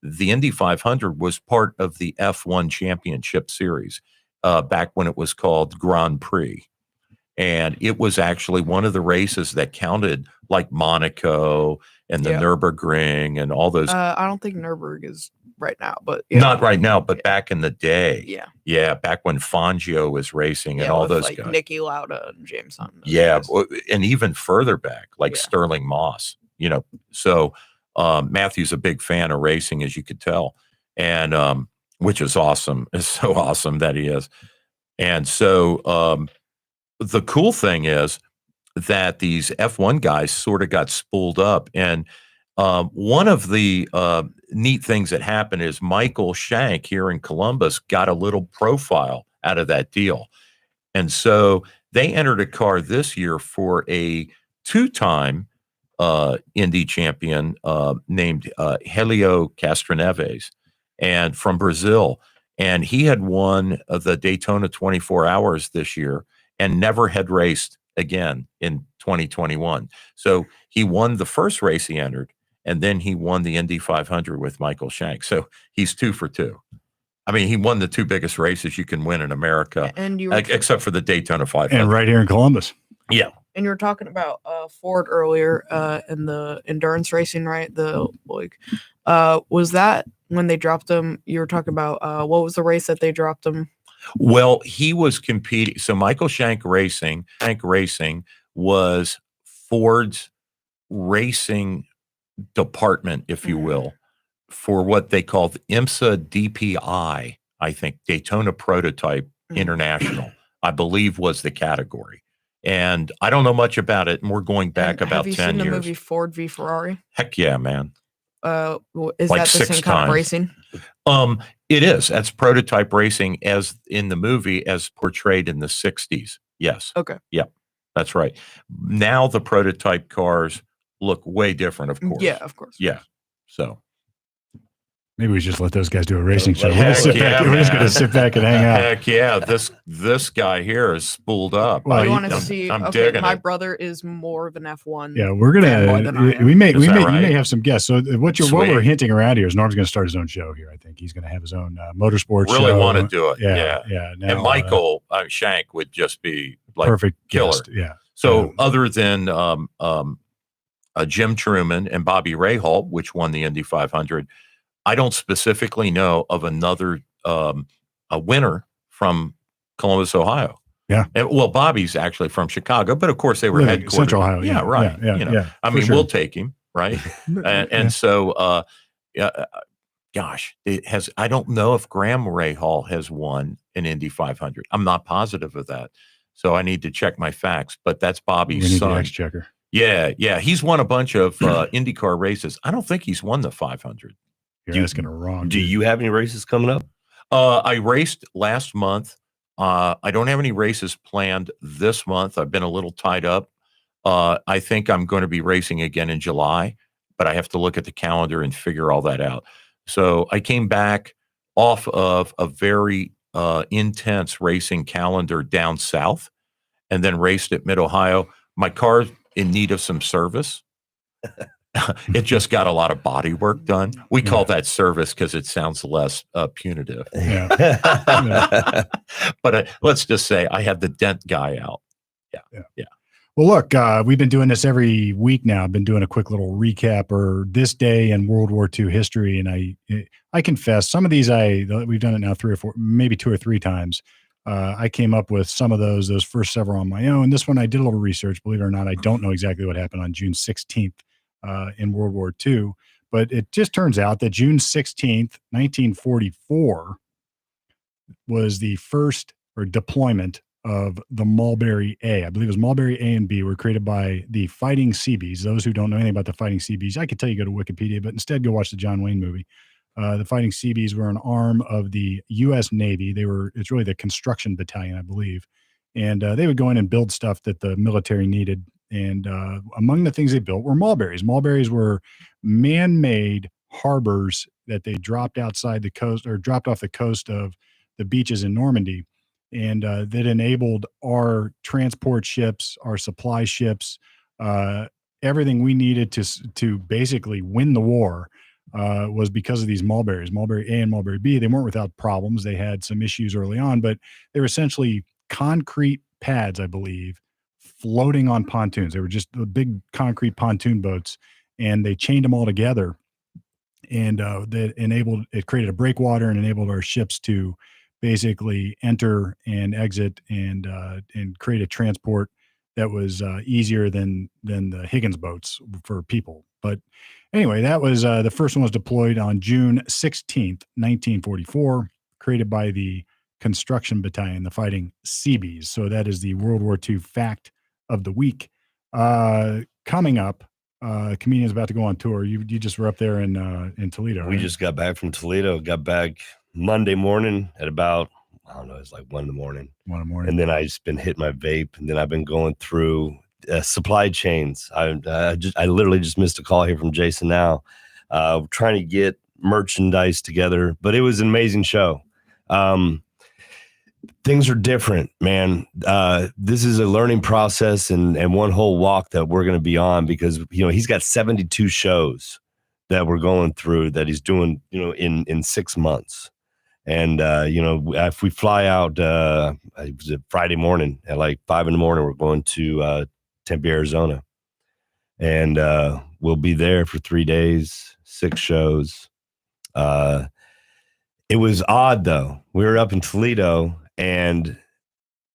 the Indy 500 was part of the F1 Championship Series back when it was called Grand Prix. And it was actually one of the races that counted, like Monaco and the Nürburgring and all those. I don't think Nürburgring is right now, but Not right now, but back in the day. Yeah. Yeah, back when Fangio was racing and all with, those like guys. Nicky Lauda and James Hunt. Yeah, and even further back, like Yeah. Sterling Moss, So Matthew's a big fan of racing, as you could tell, and which is awesome. It's so awesome that he is. And so the cool thing is that these F1 guys sort of got spooled up. And one of the neat things that happened is Michael Shank here in Columbus got a little profile out of that deal. And so they entered a car this year for a two-time Indy champion named Helio Castroneves, and from Brazil. And he had won the Daytona 24 Hours this year and never had raced again in 2021. So he won the first race he entered, and then he won the Indy 500 with Michael Shank. So he's 2 for 2. I mean, he won the 2 biggest races you can win in America, And you except for the Daytona 500. And right here in Columbus. Yeah. And you were talking about Ford earlier in the endurance racing, right? Was that when they dropped him? You were talking about what was the race that they dropped him? Well, he was competing. So Michael Shank Racing was Ford's racing department, if you will, for what they called IMSA DPI, I think, Daytona Prototype International, I believe was the category. And I don't know much about it, and we're going back about 10 years. Have you seen the movie Ford v Ferrari? Heck yeah, man. Is Like that the 6 same kind of times. racing? It is. That's prototype racing as in the movie as portrayed in the 60s. Yes. Okay. Yep. That's right. Now the prototype cars look way different, of course. Yeah, of course. Yeah. So Maybe we should just let those guys do a racing show. Heck We're just sit yeah, back. We're just man. going to sit back and hang out. heck yeah, this guy here is spooled up. Well, You I- want to I'm- see? I'm Okay, digging my it. brother is more of an F1. Yeah, we're fanboy than I gonna. am. We may. Is that You may right? have some guests. So what we're Sweet. hinting around here is Norm's going to start his own show here. I think he's going to have his own motorsports Really show. want to do it. Yeah, Yeah. yeah. And Michael Shank would just be like perfect killer. guest. Yeah. So other than Jim Truman and Bobby Rahal, which won the Indy 500, I don't specifically know of another a winner from Columbus, Ohio. Yeah. And, well, Bobby's actually from Chicago, but of course they were Living- headquartered. Central Ohio. Yeah, right. Yeah, you know, yeah. I for mean, sure. we'll take him, right? And so, gosh, I don't know if Graham Rahal has won an Indy 500. I'm not positive of that. So I need to check my facts, but that's we Bobby's need the son. exchequer. Yeah. He's won a bunch of IndyCar races. I don't think he's won the 500. You're asking a wrong. Do dude. you have any races coming up? I raced last month. I don't have any races planned this month. I've been a little tied up. I think I'm going to be racing again in July, but I have to look at the calendar and figure all that out. So I came back off of a very intense racing calendar down south and then raced at Mid-Ohio. My car's in need of some service. It just got a lot of body work done. We call that service because it sounds less punitive. Yeah. But let's just say I had the dent guy out. Well, look, we've been doing this every week now. I've been doing a quick little recap or this day in World War II history, and I confess some of these we've done it now 3 or 4, maybe 2 or 3 times. I came up with some of those first several on my own. This one I did a little research. Believe it or not, I don't know exactly what happened on June 16th in World War II, but it just turns out that June 16th, 1944, was the first deployment of the Mulberry A. I believe it was Mulberry A and B were created by the Fighting Seabees. Those who don't know anything about the Fighting Seabees, I could tell you go to Wikipedia, but instead go watch the John Wayne movie. The Fighting Seabees were an arm of the U.S. Navy. It's really the construction battalion, I believe. And they would go in and build stuff that the military needed. And among the things they built were mulberries. Mulberries were man-made harbors that they dropped outside the coast or dropped off the coast of the beaches in Normandy. And that enabled our transport ships, our supply ships, everything we needed to basically win the war was because of these mulberries. Mulberry A and Mulberry B, they weren't without problems. They had some issues early on, but they were essentially concrete pads, I believe, floating on pontoons. They were just the big concrete pontoon boats, and they chained them all together. And that created a breakwater and enabled our ships to basically enter and exit and create a transport that was easier than the Higgins boats for people. But anyway, that was the first one was deployed on June 16th, 1944, created by the Construction Battalion, the Fighting Seabees. So that is the World War II fact of the week. Coming up, comedian's about to go on tour. You just were up there in Toledo. We right? just got back from Toledo, got back Monday morning at about, I don't know, it's like 1 in the morning. 1 in the morning. And then I just been hitting my vape, and then I've been going through supply chains. I literally just missed a call here from Jason now, trying to get merchandise together, but it was an amazing show. Things are different, man. This is a learning process and one whole walk that we're going to be on because, he's got 72 shows that we're going through that he's doing, in 6 months. And, if we fly out, it was a Friday morning at like 5 a.m, we're going to Tempe, Arizona. And we'll be there for 3 days, 6 shows. It was odd, though. We were up in Toledo and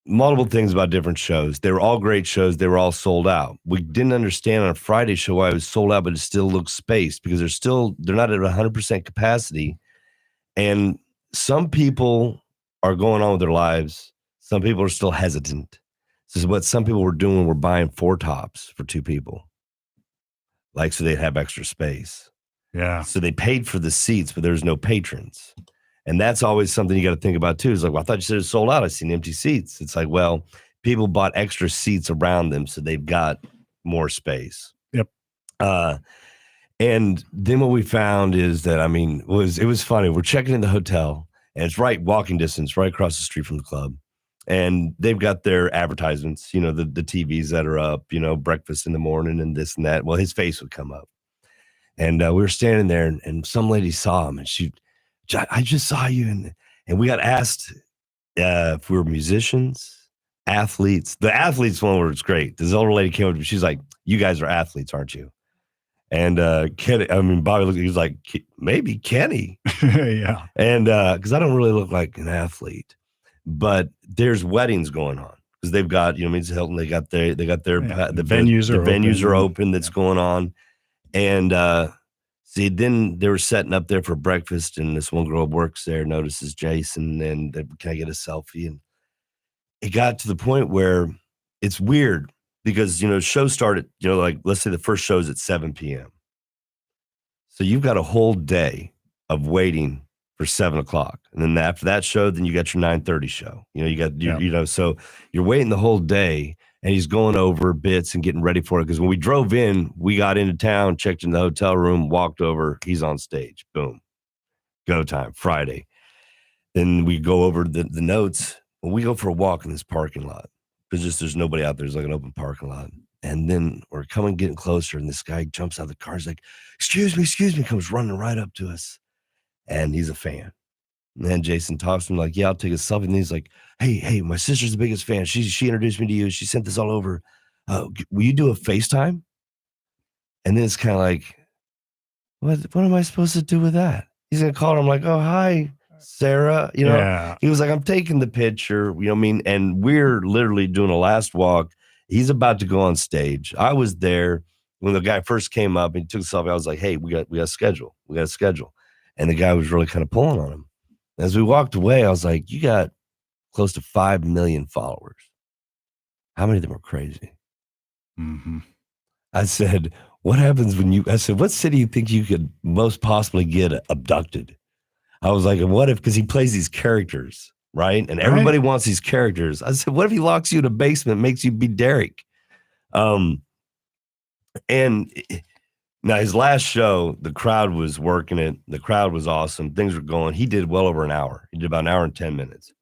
multiple things about different shows. They were all great shows. They were all sold out. We didn't understand on a Friday show why it was sold out, but it still looked spaced because they're not at 100% capacity. And some people are going on with their lives. Some people are still hesitant. This is what some people were doing. Were buying 4 tops for 2 people, so they'd have extra space. Yeah. So they paid for the seats, but there's no patrons. And that's always something you got to think about too. It's like, well, I thought you said it sold out. I've seen empty seats. It's like, well, people bought extra seats around them, so they've got more space. Yep. And then what we found is that, I mean, it was funny. We're checking in the hotel, and it's right walking distance, right across the street from the club. And they've got their advertisements, the TVs that are up, breakfast in the morning and this and that. Well, his face would come up. And we were standing there, and some lady saw him, and I just saw you. And we got asked if we were musicians, athletes. The athletes one was great. This older lady came up to me. She's like, "You guys are athletes, aren't you?" And Kenny, Bobby looked, he was like, "Maybe Kenny." Yeah. And because I don't really look like an athlete, but there's weddings going on because they've got, Means Hilton, they got their the venues are open that's going on. And see, then they were setting up there for breakfast, and this one girl works there, notices Jason, and can I get a selfie? And it got to the point where it's weird because, shows started, like let's say the first show's at 7 p.m. So you've got a whole day of waiting for 7 o'clock. And then after that show, then you got your 9:30 show. So you're waiting the whole day, and he's going over bits and getting ready for it. Because when we drove in, we got into town, checked in the hotel room, walked over, he's on stage. Boom. Go time, Friday. Then we go over the notes. When we go for a walk in this parking lot, there's nobody out there. There's like an open parking lot. And then we're getting closer, and this guy jumps out of the car. He's like, excuse me, comes running right up to us. And he's a fan. And then Jason talks to him like, yeah, I'll take a selfie. And he's like, hey, my sister's the biggest fan. She introduced me to you. She sent this all over. Will you do a FaceTime? And then it's kind of like, what am I supposed to do with that? He's going to call her. I'm like, oh, hi, Sarah. Yeah. He was like, I'm taking the picture. And we're literally doing a last walk. He's about to go on stage. I was there when the guy first came up and took a selfie. I was like, hey, we got a schedule. We got a schedule. And the guy was really kind of pulling on him. As we walked away, I was like, you got close to 5 million followers. How many of them are crazy? Mm-hmm. I said, what happens I said, what city do you think you could most possibly get abducted? I was like, and what if, because he plays these characters, right? And everybody wants these characters. I said, what if he locks you in a basement, makes you be Derek? And now his last show, the crowd was working it. The crowd was awesome. Things were going. He did well over an hour. He did about an hour and 10 minutes.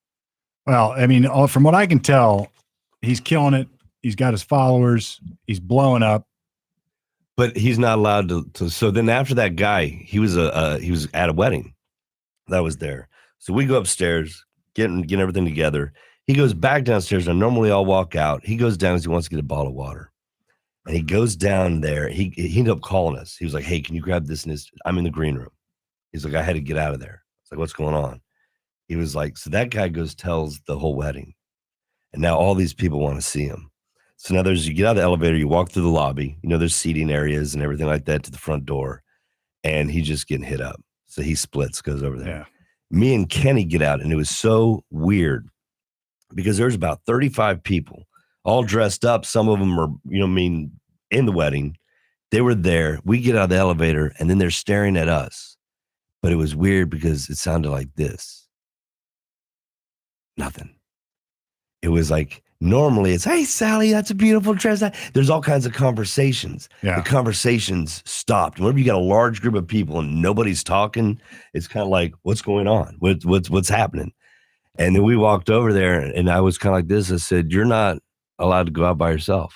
Well, from what I can tell, he's killing it. He's got his followers. He's blowing up. But he's not allowed to. So then after that guy, he was at a wedding that was there. So we go upstairs, getting everything together. He goes back downstairs. And normally I'll walk out. He goes down because he wants to get a bottle of water. And he goes down there. He ended up calling us. He was like, hey, can you grab this? And I'm in the green room. He's like, I had to get out of there. I was like, what's going on? He was like, so that guy tells the whole wedding. And now all these people want to see him. So now you get out of the elevator, you walk through the lobby, there's seating areas and everything like that to the front door. And he's just getting hit up. So he splits, goes over there. Yeah. Me and Kenny get out, and it was so weird because there's about 35 people all dressed up. Some of them are, in the wedding. They were there. We get out of the elevator, and then they're staring at us. But it was weird because it sounded like this. Nothing. It was like, normally it's, hey, Sally, that's a beautiful dress. There's all kinds of conversations. Yeah. The conversations stopped. Whenever you got a large group of people and nobody's talking, it's kind of like, what's going on? What's happening? And then we walked over there, and I was kind of like this. I said, you're not allowed to go out by yourself.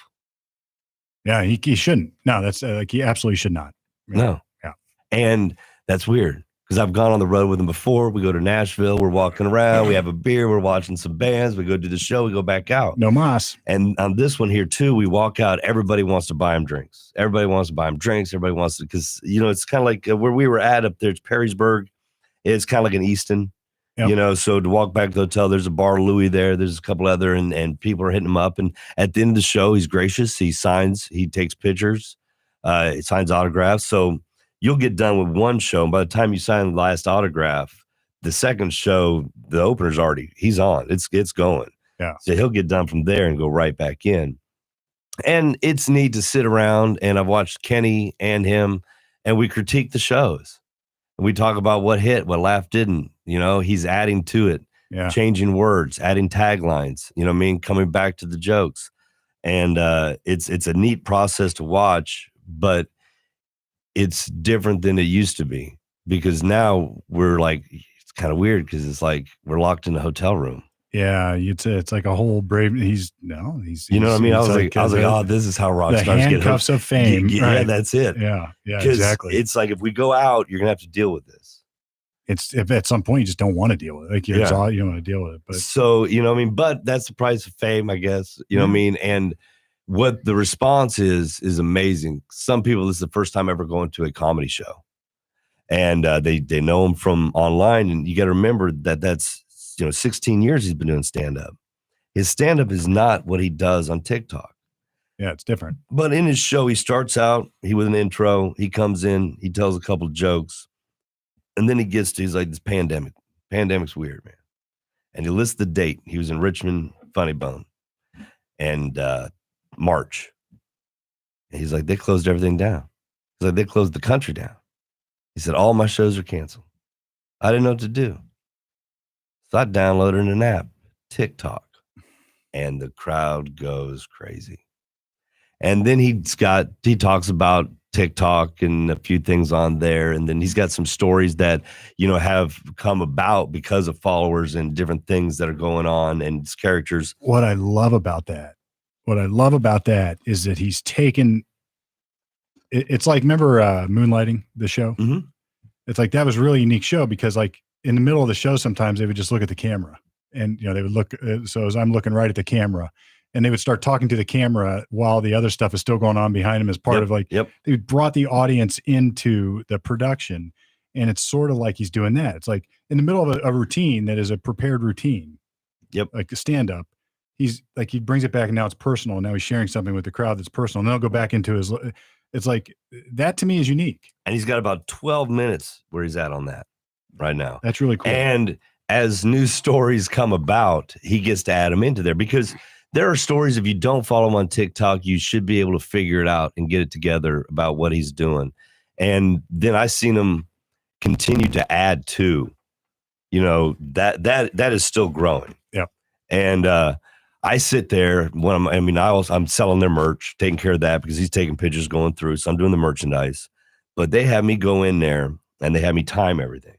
Yeah, he shouldn't. No, that's he absolutely should not. Yeah. No. Yeah. And that's weird because I've gone on the road with him before. We go to Nashville. We're walking around. We have a beer. We're watching some bands. We go do the show. We go back out. No mas. And on this one here, too, we walk out. Everybody wants to buy him drinks. Everybody wants to buy him drinks. Everybody wants to, because, it's kind of like where we were at up there. It's Perrysburg. It's kind of like an Easton. Yep. So to walk back to the hotel, there's a Bar Louie there. There's a couple other, and people are hitting him up. And at the end of the show, he's gracious. He signs. He takes pictures. He signs autographs. So you'll get done with one show. And by the time you sign the last autograph, the second show, the opener's he's on. It's going. Yeah. So he'll get done from there and go right back in. And it's neat to sit around. And I've watched Kenny and him and we critique the shows. And we talk about what hit, what laugh didn't. You know, he's adding to it, Yeah. changing words, adding taglines. You know what I mean? Coming back to the jokes, and it's a neat process to watch, but it's different than it used to be because now we're like, it's kind of weird because it's like we're locked in a hotel room. Yeah, it's like a whole brave. He's You know what I mean? I was like, oh, this is how rock the stars get handcuffs of fame. Yeah, right. that's it. Yeah, 'Cause exactly. It's like if we go out, you're gonna have to deal with this. It's if at some point you just don't want to deal with it. Like you Yeah. don't want to deal with it. But So, you know what I mean? But that's the price of fame, I guess. You know what I mean? And what the response is amazing. Some people, this is the first time ever going to a comedy show. And they know him from online. And you got to remember that that's 16 years he's been doing stand-up. His stand-up is not what he does on TikTok. yeah, it's different. But in his show, he starts out, with an intro, he comes in, he tells a couple of jokes, and then he's like, this pandemic's weird, man. And he lists the date. He was in Richmond, Funny Bone, and March. And he's like, they closed everything down. He's like, they closed the country down. He said, all my shows are canceled. I didn't know what to do. So I downloaded an app, TikTok, and the crowd goes crazy. And then he talks about TikTok and a few things on there. And then he's got some stories that, have come about because of followers and different things that are going on and his characters. What I love about that is that he's taken. It's like, remember Moonlighting, the show? Mhm. It's like, that was a really unique show because like in the middle of the show, sometimes they would just look at the camera and, they would look. So as I'm looking right at the camera and they would start talking to the camera while the other stuff is still going on behind him as part of like, they brought the audience into the production. And it's sort of like he's doing that. It's like in the middle of a routine that is a prepared routine. Like a stand up. He's like, he brings it back and now it's personal. And now he's sharing something with the crowd that's personal. And then he'll go back into his, it's like, that to me is unique. And he's got about 12 minutes where he's at on that right now. That's really cool. And as news stories come about, he gets to add them into there because there are stories, if you don't follow him on TikTok, you should be able to figure it out and get it together about what he's doing. And then I seen him continue to add to, that is still growing. Yep. And I sit there when I'm selling their merch, taking care of that because he's taking pictures going through. So I'm doing the merchandise, but they have me go in there and they have me time everything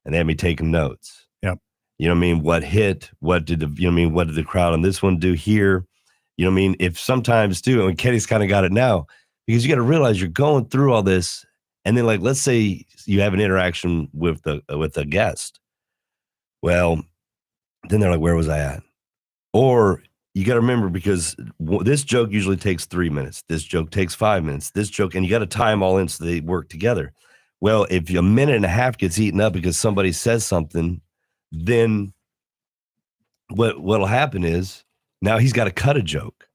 and they have me taking notes. Yep. You know what I mean? What hit? What did the crowd on this one do here? You know what I mean? If sometimes too, and Kenny's kind of got it now because you got to realize you're going through all this. And then like, let's say you have an interaction with a guest. Well, then they're like, where was I at? Or you got to remember because this joke usually takes 3 minutes. This joke takes 5 minutes. This joke, and you got to tie them all in so they work together. Well, if a minute and a half gets eaten up because somebody says something, then what'll happen is now he's got to cut a joke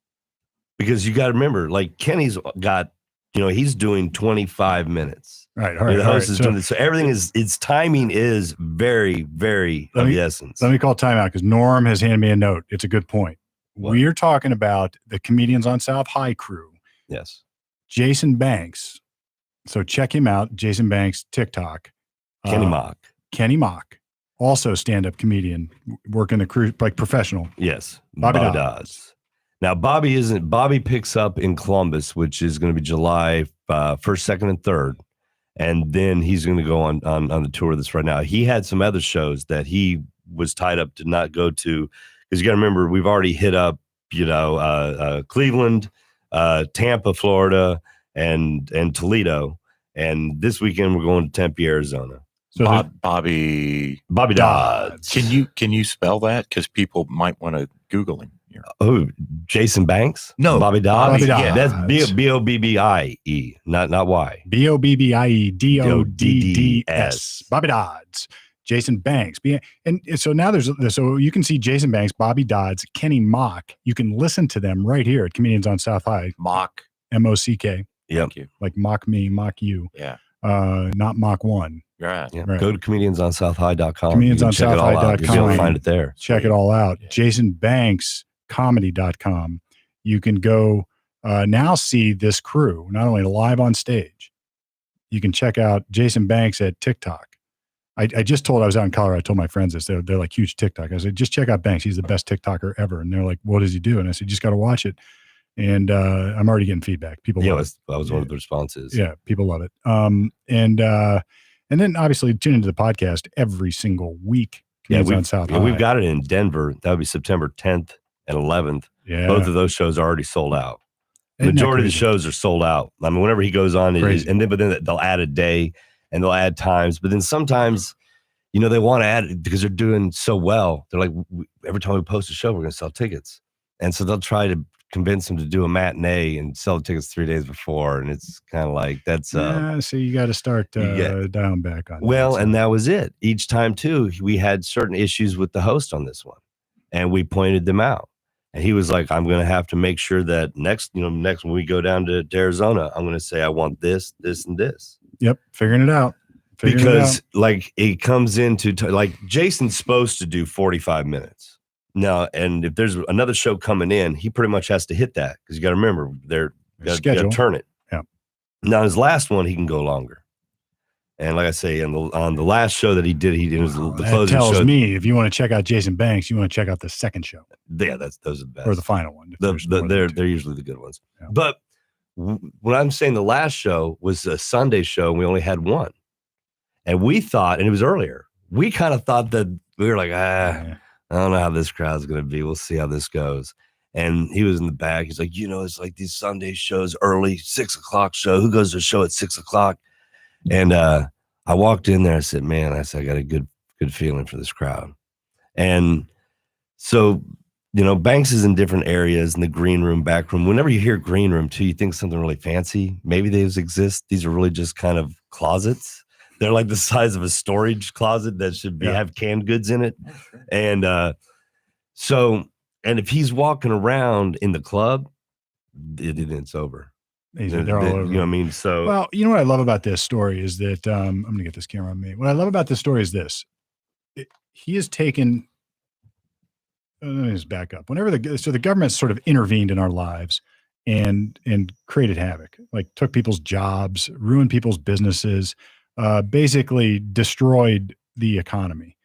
because you got to remember, like Kenny's got, he's doing 25 minutes. Right. All right. The host is so, doing this. So everything its timing is very, very of the essence. Let me call timeout because Norm has handed me a note. It's a good point. What? We are talking about the Comedians on South High crew. Yes. Jason Banks. So check him out. Jason Banks, TikTok. Kenny Mock. Kenny Mock. Also stand-up comedian, working the crew like professional. Yes. Bobby Dodds. Now, Bobby picks up in Columbus, which is going to be July 1st, 2nd, and 3rd. And then he's going to go on the tour that's right now. He had some other shows that he was tied up to not go to because you got to remember we've already hit up, Cleveland, Tampa, Florida, and Toledo. And this weekend we're going to Tempe, Arizona. So Bobby Dodds. Can you spell that? Because people might want to Google him here. Oh, Jason Banks? No, Bobby Dodds. Bobby Dodds. Yeah, that's Bobbie, not Y. Bobbie Bobby Dodds. Jason Banks. And so now so you can see Jason Banks, Bobby Dodds, Kenny Mock. You can listen to them right here at Comedians on South High. Mock. MOCK. Yep. Thank you. Like mock me, mock you. Yeah. Not mock one. Right. Yeah. Right. Go to comediansonsouthhigh.com. Comediansonsouthhigh.com. You'll be able to find it there. Check it all out. Yeah. JasonBanksComedy.com. You can go now see this crew, not only live on stage, you can check out Jason Banks at TikTok. I just told, I was out in Colorado. I told my friends this. They're like huge TikTok. I said, just check out Banks. He's the best TikToker ever. And they're like, what does he do? And I said, you just got to watch it. And I'm already getting feedback. People love it. That was one of the responses. Yeah, people love it. And then obviously tune into the podcast every single week. On South High. We've got it in Denver. That would be September 10th and 11th. Yeah. Both of those shows are already sold out. The majority of the shows are sold out. I mean, whenever he goes on, but then they'll add a day and they'll add times. But then sometimes, they want to add it because they're doing so well. They're like, every time we post a show, we're going to sell tickets. And so they'll try to convince them to do a matinee and sell tickets 3 days before. And it's kind of like, that's so you got to start dialing back on that. And that was it. Each time too, we had certain issues with the host on this one and we pointed them out. And he was like, I'm going to have to make sure that next when we go down to Arizona, I'm going to say, I want this, this, and this. Yep. Figuring it out. Because like it comes into like Jason's supposed to do 45 minutes now. And if there's another show coming in, he pretty much has to hit that because you got to remember you got to turn it. Yeah. Now his last one, he can go longer. And like I say, on the last show that he did the closing tells show. Me if you want to check out Jason Banks, you want to check out the second show. Yeah, those are the best. Or the final one. They're usually the good ones. Yeah. But when I'm saying the last show was a Sunday show, and we only had one. And we thought, and it was earlier, we kind of thought that we were like, I don't know how this crowd's going to be. We'll see how this goes. And he was in the back. He's like, it's like these Sunday shows early, 6 o'clock show. Who goes to a show at 6 o'clock? And I walked in there. I said, man, I got a good feeling for this crowd. And so, Banks is in different areas in the green room, back room. Whenever you hear green room too, you think something really fancy. Maybe these exist. These are really just kind of closets. They're like the size of a storage closet that should have canned goods in it. And and if he's walking around in the club, it's over. They're all over. You know what I mean? So, well, you know what I love about this story is that I'm going to get this camera on me. What I love about this story is this: he has taken. Let me just back up. The government sort of intervened in our lives and created havoc, like took people's jobs, ruined people's businesses. Basically destroyed the economy.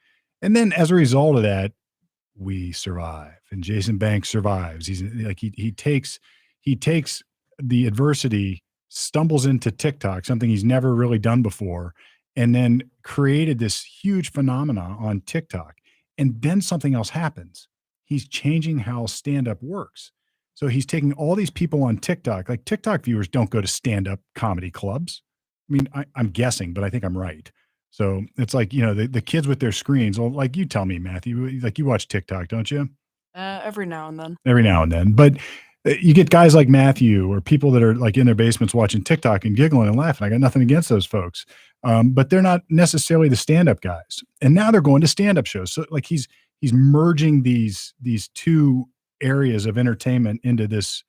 And then as a result of that, we survive. And Jason Banks survives. He's like, he takes the adversity, stumbles into TikTok, something he's never really done before, and then created this huge phenomena on TikTok. And then something else happens. He's changing how stand-up works. So he's taking all these people on TikTok, like TikTok viewers don't go to stand-up comedy clubs. I mean, I'm guessing, but I think I'm right. So it's like, the kids with their screens, like you tell me, Matthew, like you watch TikTok, don't you? Every now and then. Every now and then. But you get guys like Matthew or people that are like in their basements watching TikTok and giggling and laughing. I got nothing against those folks. But they're not necessarily the stand-up guys. And now they're going to stand-up shows. So like he's merging these two areas of entertainment into this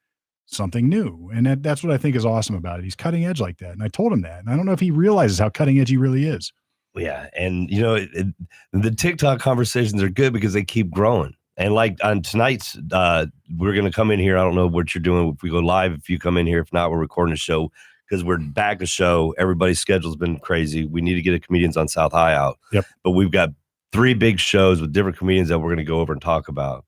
something new. And that's what I think is awesome about it. He's cutting edge like that. And I told him that. And I don't know if he realizes how cutting edge he really is. Yeah. And, the TikTok conversations are good because they keep growing. And like on tonight's, we're going to come in here. I don't know what you're doing. If we go live, if you come in here, if not, we're recording a show because we're back a show. Everybody's schedule's been crazy. We need to get a Comedians on South High out. Yep. But we've got 3 big shows with different comedians that we're going to go over and talk about.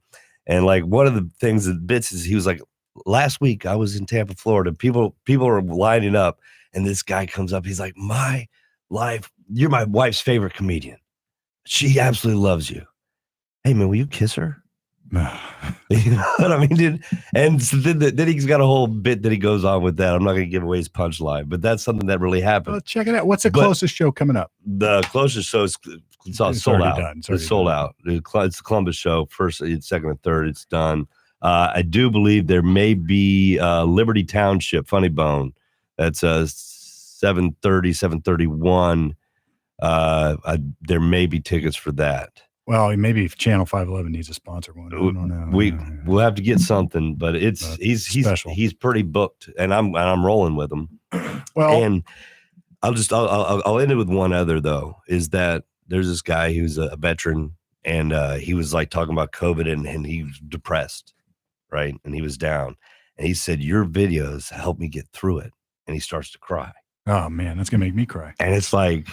And like one of the things that bits is he was like, last week I was in Tampa, Florida. People are lining up, and this guy comes up. He's like, you're my wife's favorite comedian. She absolutely loves you. Hey man, will you kiss her? You know what I mean, dude? And so then he's got a whole bit that he goes on with that. I'm not going to give away his punchline, but that's something that really happened. Well, check it out. What's the closest show coming up? The closest show is sold out. It's sold out. It's the Columbus show. First, second, and third. It's done. I do believe there may be Liberty Township, Funny Bone. That's 7:30, 7:31. There may be tickets for that. Well, maybe if Channel 511 needs a sponsor one. I don't know. We'll have to get something, but he's pretty booked, and I'm rolling with him. Well, and I'll end it with one other though, is that there's this guy who's a veteran, and he was like talking about COVID, and he was depressed, right? And he was down, and he said, "Your videos helped me get through it," and he starts to cry. Oh man, that's gonna make me cry. And it's like,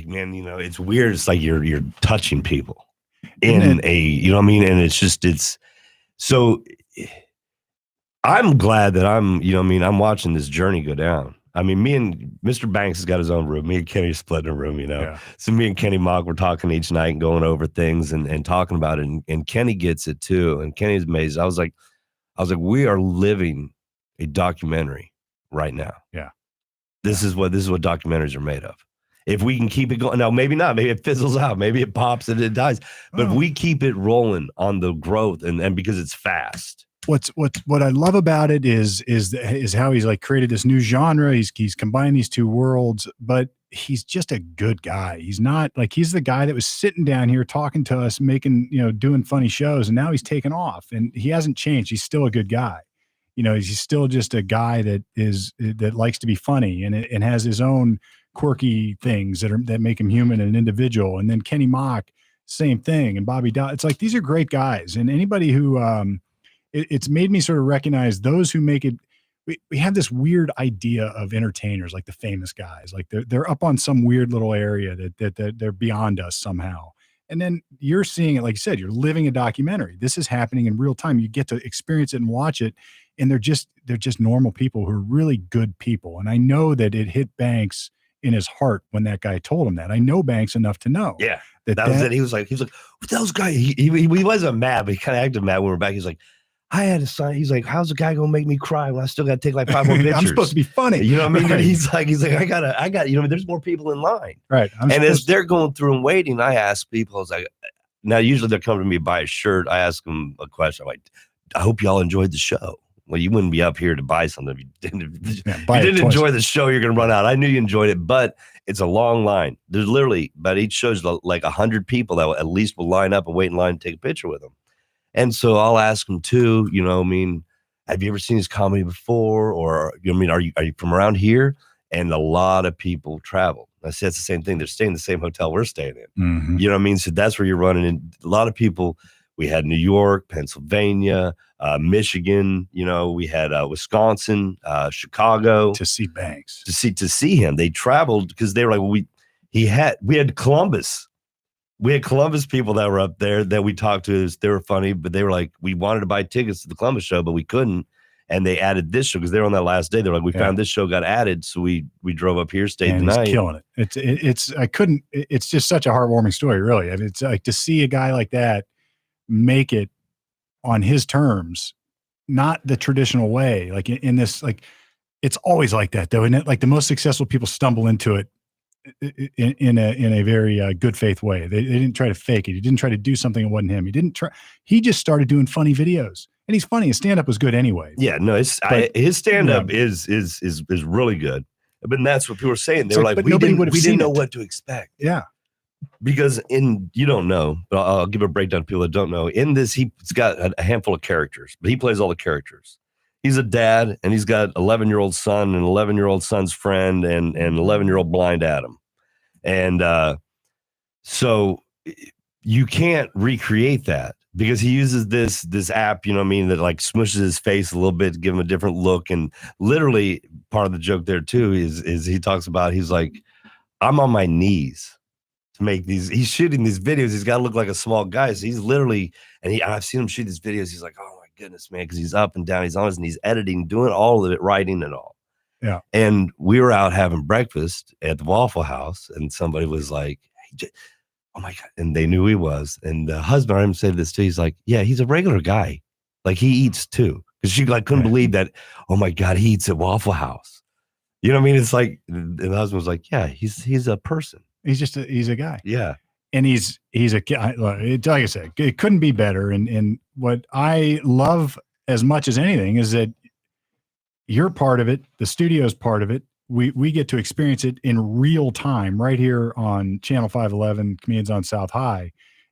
man, it's weird. It's like you're touching people Isn't you know what I mean? And it's so I'm glad that I'm watching this journey go down. I mean, me and Mr. Banks has got his own room. Me and Kenny split in a room, Yeah. So me and Kenny Mock were talking each night and going over things and talking about it. And Kenny gets it too. And Kenny's amazed. I was like, we are living a documentary right now. Yeah. This is what documentaries are made of. If we can keep it going, now maybe not, maybe it fizzles out, maybe it pops and it dies. But if we keep it rolling on the growth and because it's fast. What I love about it is how he's like created this new genre. He's combined these two worlds, but he's just a good guy. He's not like, he's the guy that was sitting down here talking to us, making, doing funny shows, and now he's taken off and he hasn't changed. He's still a good guy. He's still just a guy that likes to be funny and has his own quirky things that make him human and individual. And then Kenny Mock, same thing. And Bobby Dodd. It's like, these are great guys. And anybody who, it's made me sort of recognize those who make it. We have this weird idea of entertainers, like the famous guys, like they're up on some weird little area that they're beyond us somehow. And then you're seeing it, like you said, you're living a documentary. This is happening in real time. You get to experience it and watch it. And they're just normal people who are really good people. And I know that it hit Banks in his heart when that guy told him that. I know Banks enough to know. Yeah. That was it. He was like, what those guy? He wasn't mad, but he kind of acted mad when we were back. He's like, I had a son. He's like, how's the guy gonna make me cry when I still got to take like 5 more pictures? I'm supposed to be funny. You know what I mean? Right. He's like, I got, there's more people in line. Right. And as they're going through and waiting, I ask people, I was like, now usually they're coming to me to buy a shirt. I ask them a question. I'm like, I hope y'all enjoyed the show. Well, you wouldn't be up here to buy something if you didn't enjoy the show. You're going to run out. I knew you enjoyed it, but it's a long line. There's literally, but each show's like 100 people that at least will line up and wait in line and take a picture with them. And so I'll ask them too, have you ever seen his comedy before? Or, are you from around here? And a lot of people travel. I say it's the same thing. They're staying in the same hotel we're staying in. Mm-hmm. You know what I mean? So that's where you're running in. A lot of people, we had New York, Pennsylvania, Michigan, we had Wisconsin, Chicago. To see Banks. To see him. They traveled because they were like, we had Columbus. We had Columbus people that were up there that we talked to. They were funny, but they were like, we wanted to buy tickets to the Columbus show, but we couldn't. And they added this show because they were on that last day. They're like, we found this show got added. So we drove up here, stayed the night. He's killing it. It's just such a heartwarming story, really. I mean, it's like to see a guy like that make it on his terms, not the traditional way. Like in this, like, it's always like that though. And like the most successful people stumble into it in a very good faith way. They didn't try to fake it. He didn't try to do something that wasn't him. He just started doing funny videos, and he's funny. His stand-up was good anyway. Yeah, no, his stand-up is really good. But that's what people were saying. They were like, we didn't know what to expect. Yeah. Because you don't know, but I'll give a breakdown to people that don't know. In this, he's got a handful of characters, but he plays all the characters. He's a dad, and he's got 11-year-old son and 11-year-old son's friend and 11-year-old blind Adam. And so you can't recreate that because he uses this app, that like smushes his face a little bit to give him a different look. And literally part of the joke there too is he talks about, he's like, I'm on my knees to make these. He's shooting these videos. He's got to look like a small guy. So he's literally, and I've seen him shoot these videos. He's like, oh my goodness, man, because he's up and down. He's on his knees editing, doing all of it, writing and all. Yeah. And we were out having breakfast at the Waffle House, and somebody was like, hey, oh my God. And they knew he was. And the husband, I said this too. He's like, yeah, he's a regular guy. Like he eats too. Because she couldn't believe that, oh my God, he eats at Waffle House. You know what I mean? It's like, and the husband was like, yeah, he's a person. He's a guy. Yeah. And he's a like I said, it couldn't be better. And what I love as much as anything is that you're part of it. The studio's part of it. We get to experience it in real time right here on Channel 511, Comedians on South High.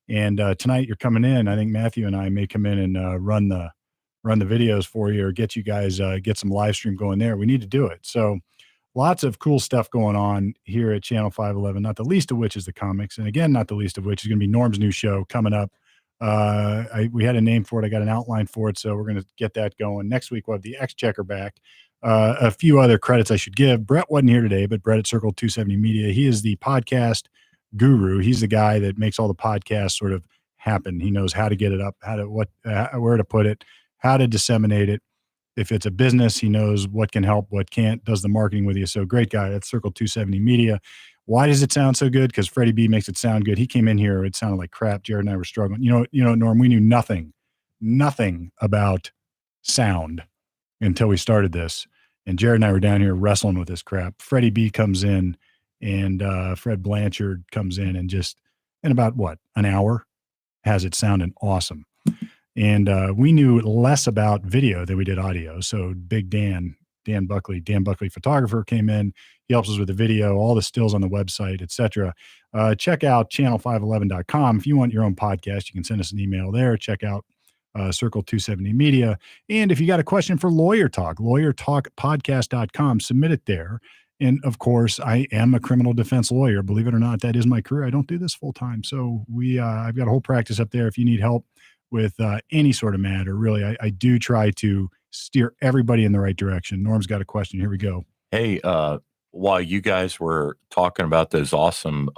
And tonight you're coming in. I think Matthew and I may come in and run the videos for you or get you guys get some live stream going there. We need to do it. So lots of cool stuff going on here at Channel 511, not the least of which is the comics. And again, not the least of which is going to be Norm's new show coming up. We had a name for it. I got an outline for it. So we're going to get that going. Next week, we'll have the Exchequer back. A few other credits I should give. Brett wasn't here today, but Brett at Circle 270 Media, he is the podcast guru. He's the guy that makes all the podcasts sort of happen. He knows how to get it up, where to put it, how to disseminate it. If it's a business, he knows what can help, what can't, does the marketing with you. So great guy. That's Circle 270 Media. Why does it sound so good? Because Freddie B makes it sound good. He came in here, it sounded like crap. Jared and I were struggling. You know, Norm, we knew nothing about sound until we started this. And Jared and I were down here wrestling with this crap. Freddie B comes in and Fred Blanchard comes in and just in about an hour has it sounding awesome. And we knew less about video than we did audio. So Big Dan Buckley photographer came in. He helps us with the video, all the stills on the website, etc. Check out channel511.com. If you want your own podcast, you can send us an email there. Check out Circle 270 Media. And if you got a question for Lawyer Talk, lawyertalkpodcast.com, submit it there. And of course, I am a criminal defense lawyer. Believe it or not, that is my career. I don't do this full time. So I've got a whole practice up there. If you need help with any sort of matter, really, I do try to steer everybody in the right direction. Norm's got a question. Here we go. Hey, while you guys were talking about those awesome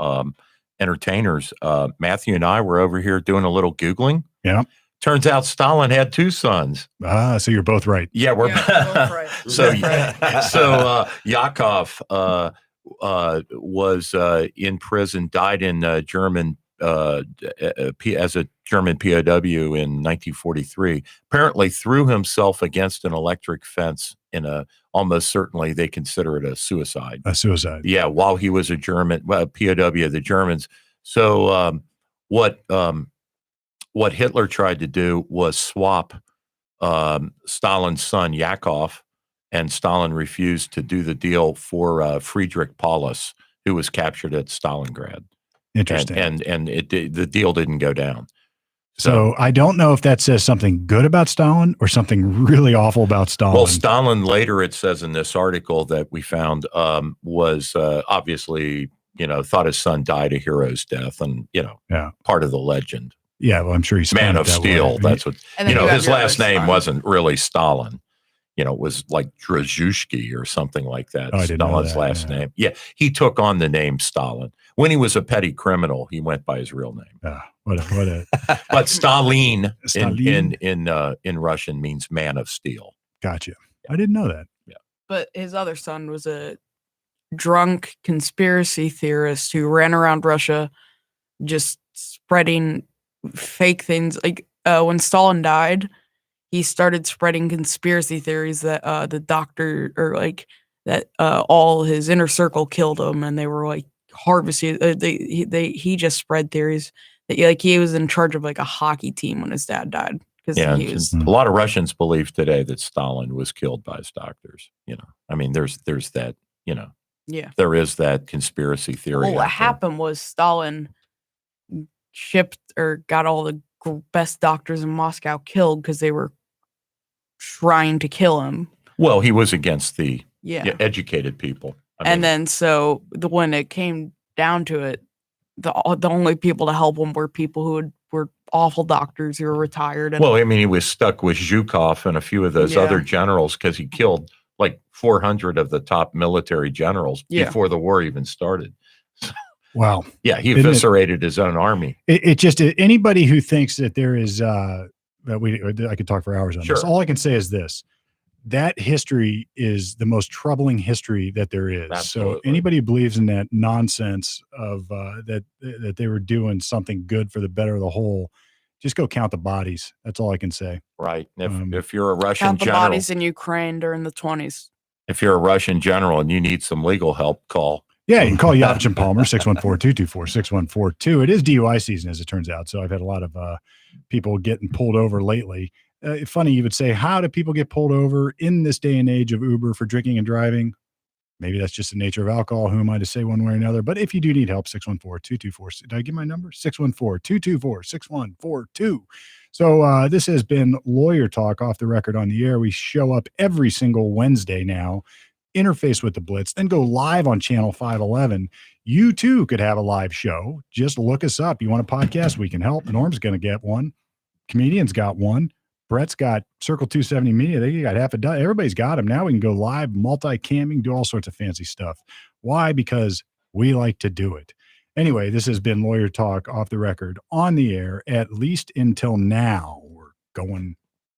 entertainers, Matthew and I were over here doing a little Googling. Yeah. Turns out Stalin had two sons. So you're both right. Yeah, we're both right. so Yakov was in prison, died in German as a German POW in 1943. Apparently threw himself against an electric fence in almost certainly they consider it a suicide. A suicide. Yeah, while he was a German POW of the Germans. So what Hitler tried to do was swap Stalin's son Yakov, and Stalin refused to do the deal for Friedrich Paulus, who was captured at Stalingrad. Interesting. And the deal didn't go down. So I don't know if that says something good about Stalin or something really awful about Stalin. Well, Stalin later, it says in this article that we found, was obviously, thought his son died a hero's death, and part of the legend. Yeah, well, I'm sure he's Man of Steel. That's what his last name son. wasn't really Stalin. It was like Druzhsky or something like that. Oh, I didn't know Stalin's that, last yeah. name. Yeah, he took on the name Stalin when he was a petty criminal. He went by his real name. What a But Stalin, Stalin? in Russian means man of steel. Gotcha. I didn't know that. But his other son was a drunk conspiracy theorist who ran around Russia just spreading fake things. Like when Stalin died, he started spreading conspiracy theories that the doctor or that all his inner circle killed him, and they were like harvesting. He just spread theories that he was in charge of a hockey team when his dad died. Yeah, he was, a lot of Russians believe today that Stalin was killed by his doctors. I mean, there's that. yeah. There is that conspiracy theory. Well, what out there. happened was Stalin shipped or got all the best doctors in Moscow killed because they were trying to kill him. Well, he was against the Yeah. educated people. And then so when it came down to it, the only people to help him were people who were awful doctors who were retired. And, well, I mean, he was stuck with Zhukov and a few of those Yeah. other generals because he killed like 400 of the top military generals Yeah. before the war even started. Wow. Yeah, he Isn't it- eviscerated his own army. It just anybody who thinks that there is I could talk for hours on this. Sure. All I can say is this: that history is the most troubling history that there is. So Absolutely. anybody who believes in that nonsense of that they were doing something good for the better of the whole, just go count the bodies. That's all I can say. Right. Um, If you're a Russian count the general, bodies in Ukraine during the 20s. if you're a Russian general and you need some legal help, call. Yeah, you can call Yavich and Palmer, 614-224-6142. It is DUI season, as it turns out. So I've had a lot of people getting pulled over lately. Funny, you would say, how do people get pulled over in this day and age of Uber for drinking and driving? Maybe that's just the nature of alcohol. Who am I to say one way or another? But if you do need help, 614-224. Did I give my number? 614-224-6142. So this has been Lawyer Talk off the record on the air. We show up every single Wednesday now, interface with the Blitz, then go live on channel 511. You too could have a live show. Just look us up. You want a podcast? We can help. Norm's going to get one. Comedian's got one. Brett's got Circle 270 Media. They got half a dozen. Everybody's got them. Now we can go live, multi-camming, do all sorts of fancy stuff. Why? Because we like to do it. Anyway, this has been Lawyer Talk off the record, on the air, at least until now. We're going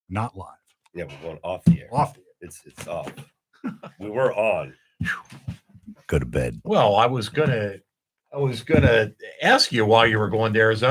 not live. Yeah, we're going off the air. Off the air. It's off. We were on. Go to bed. Well, I was gonna ask you while you were going to Arizona.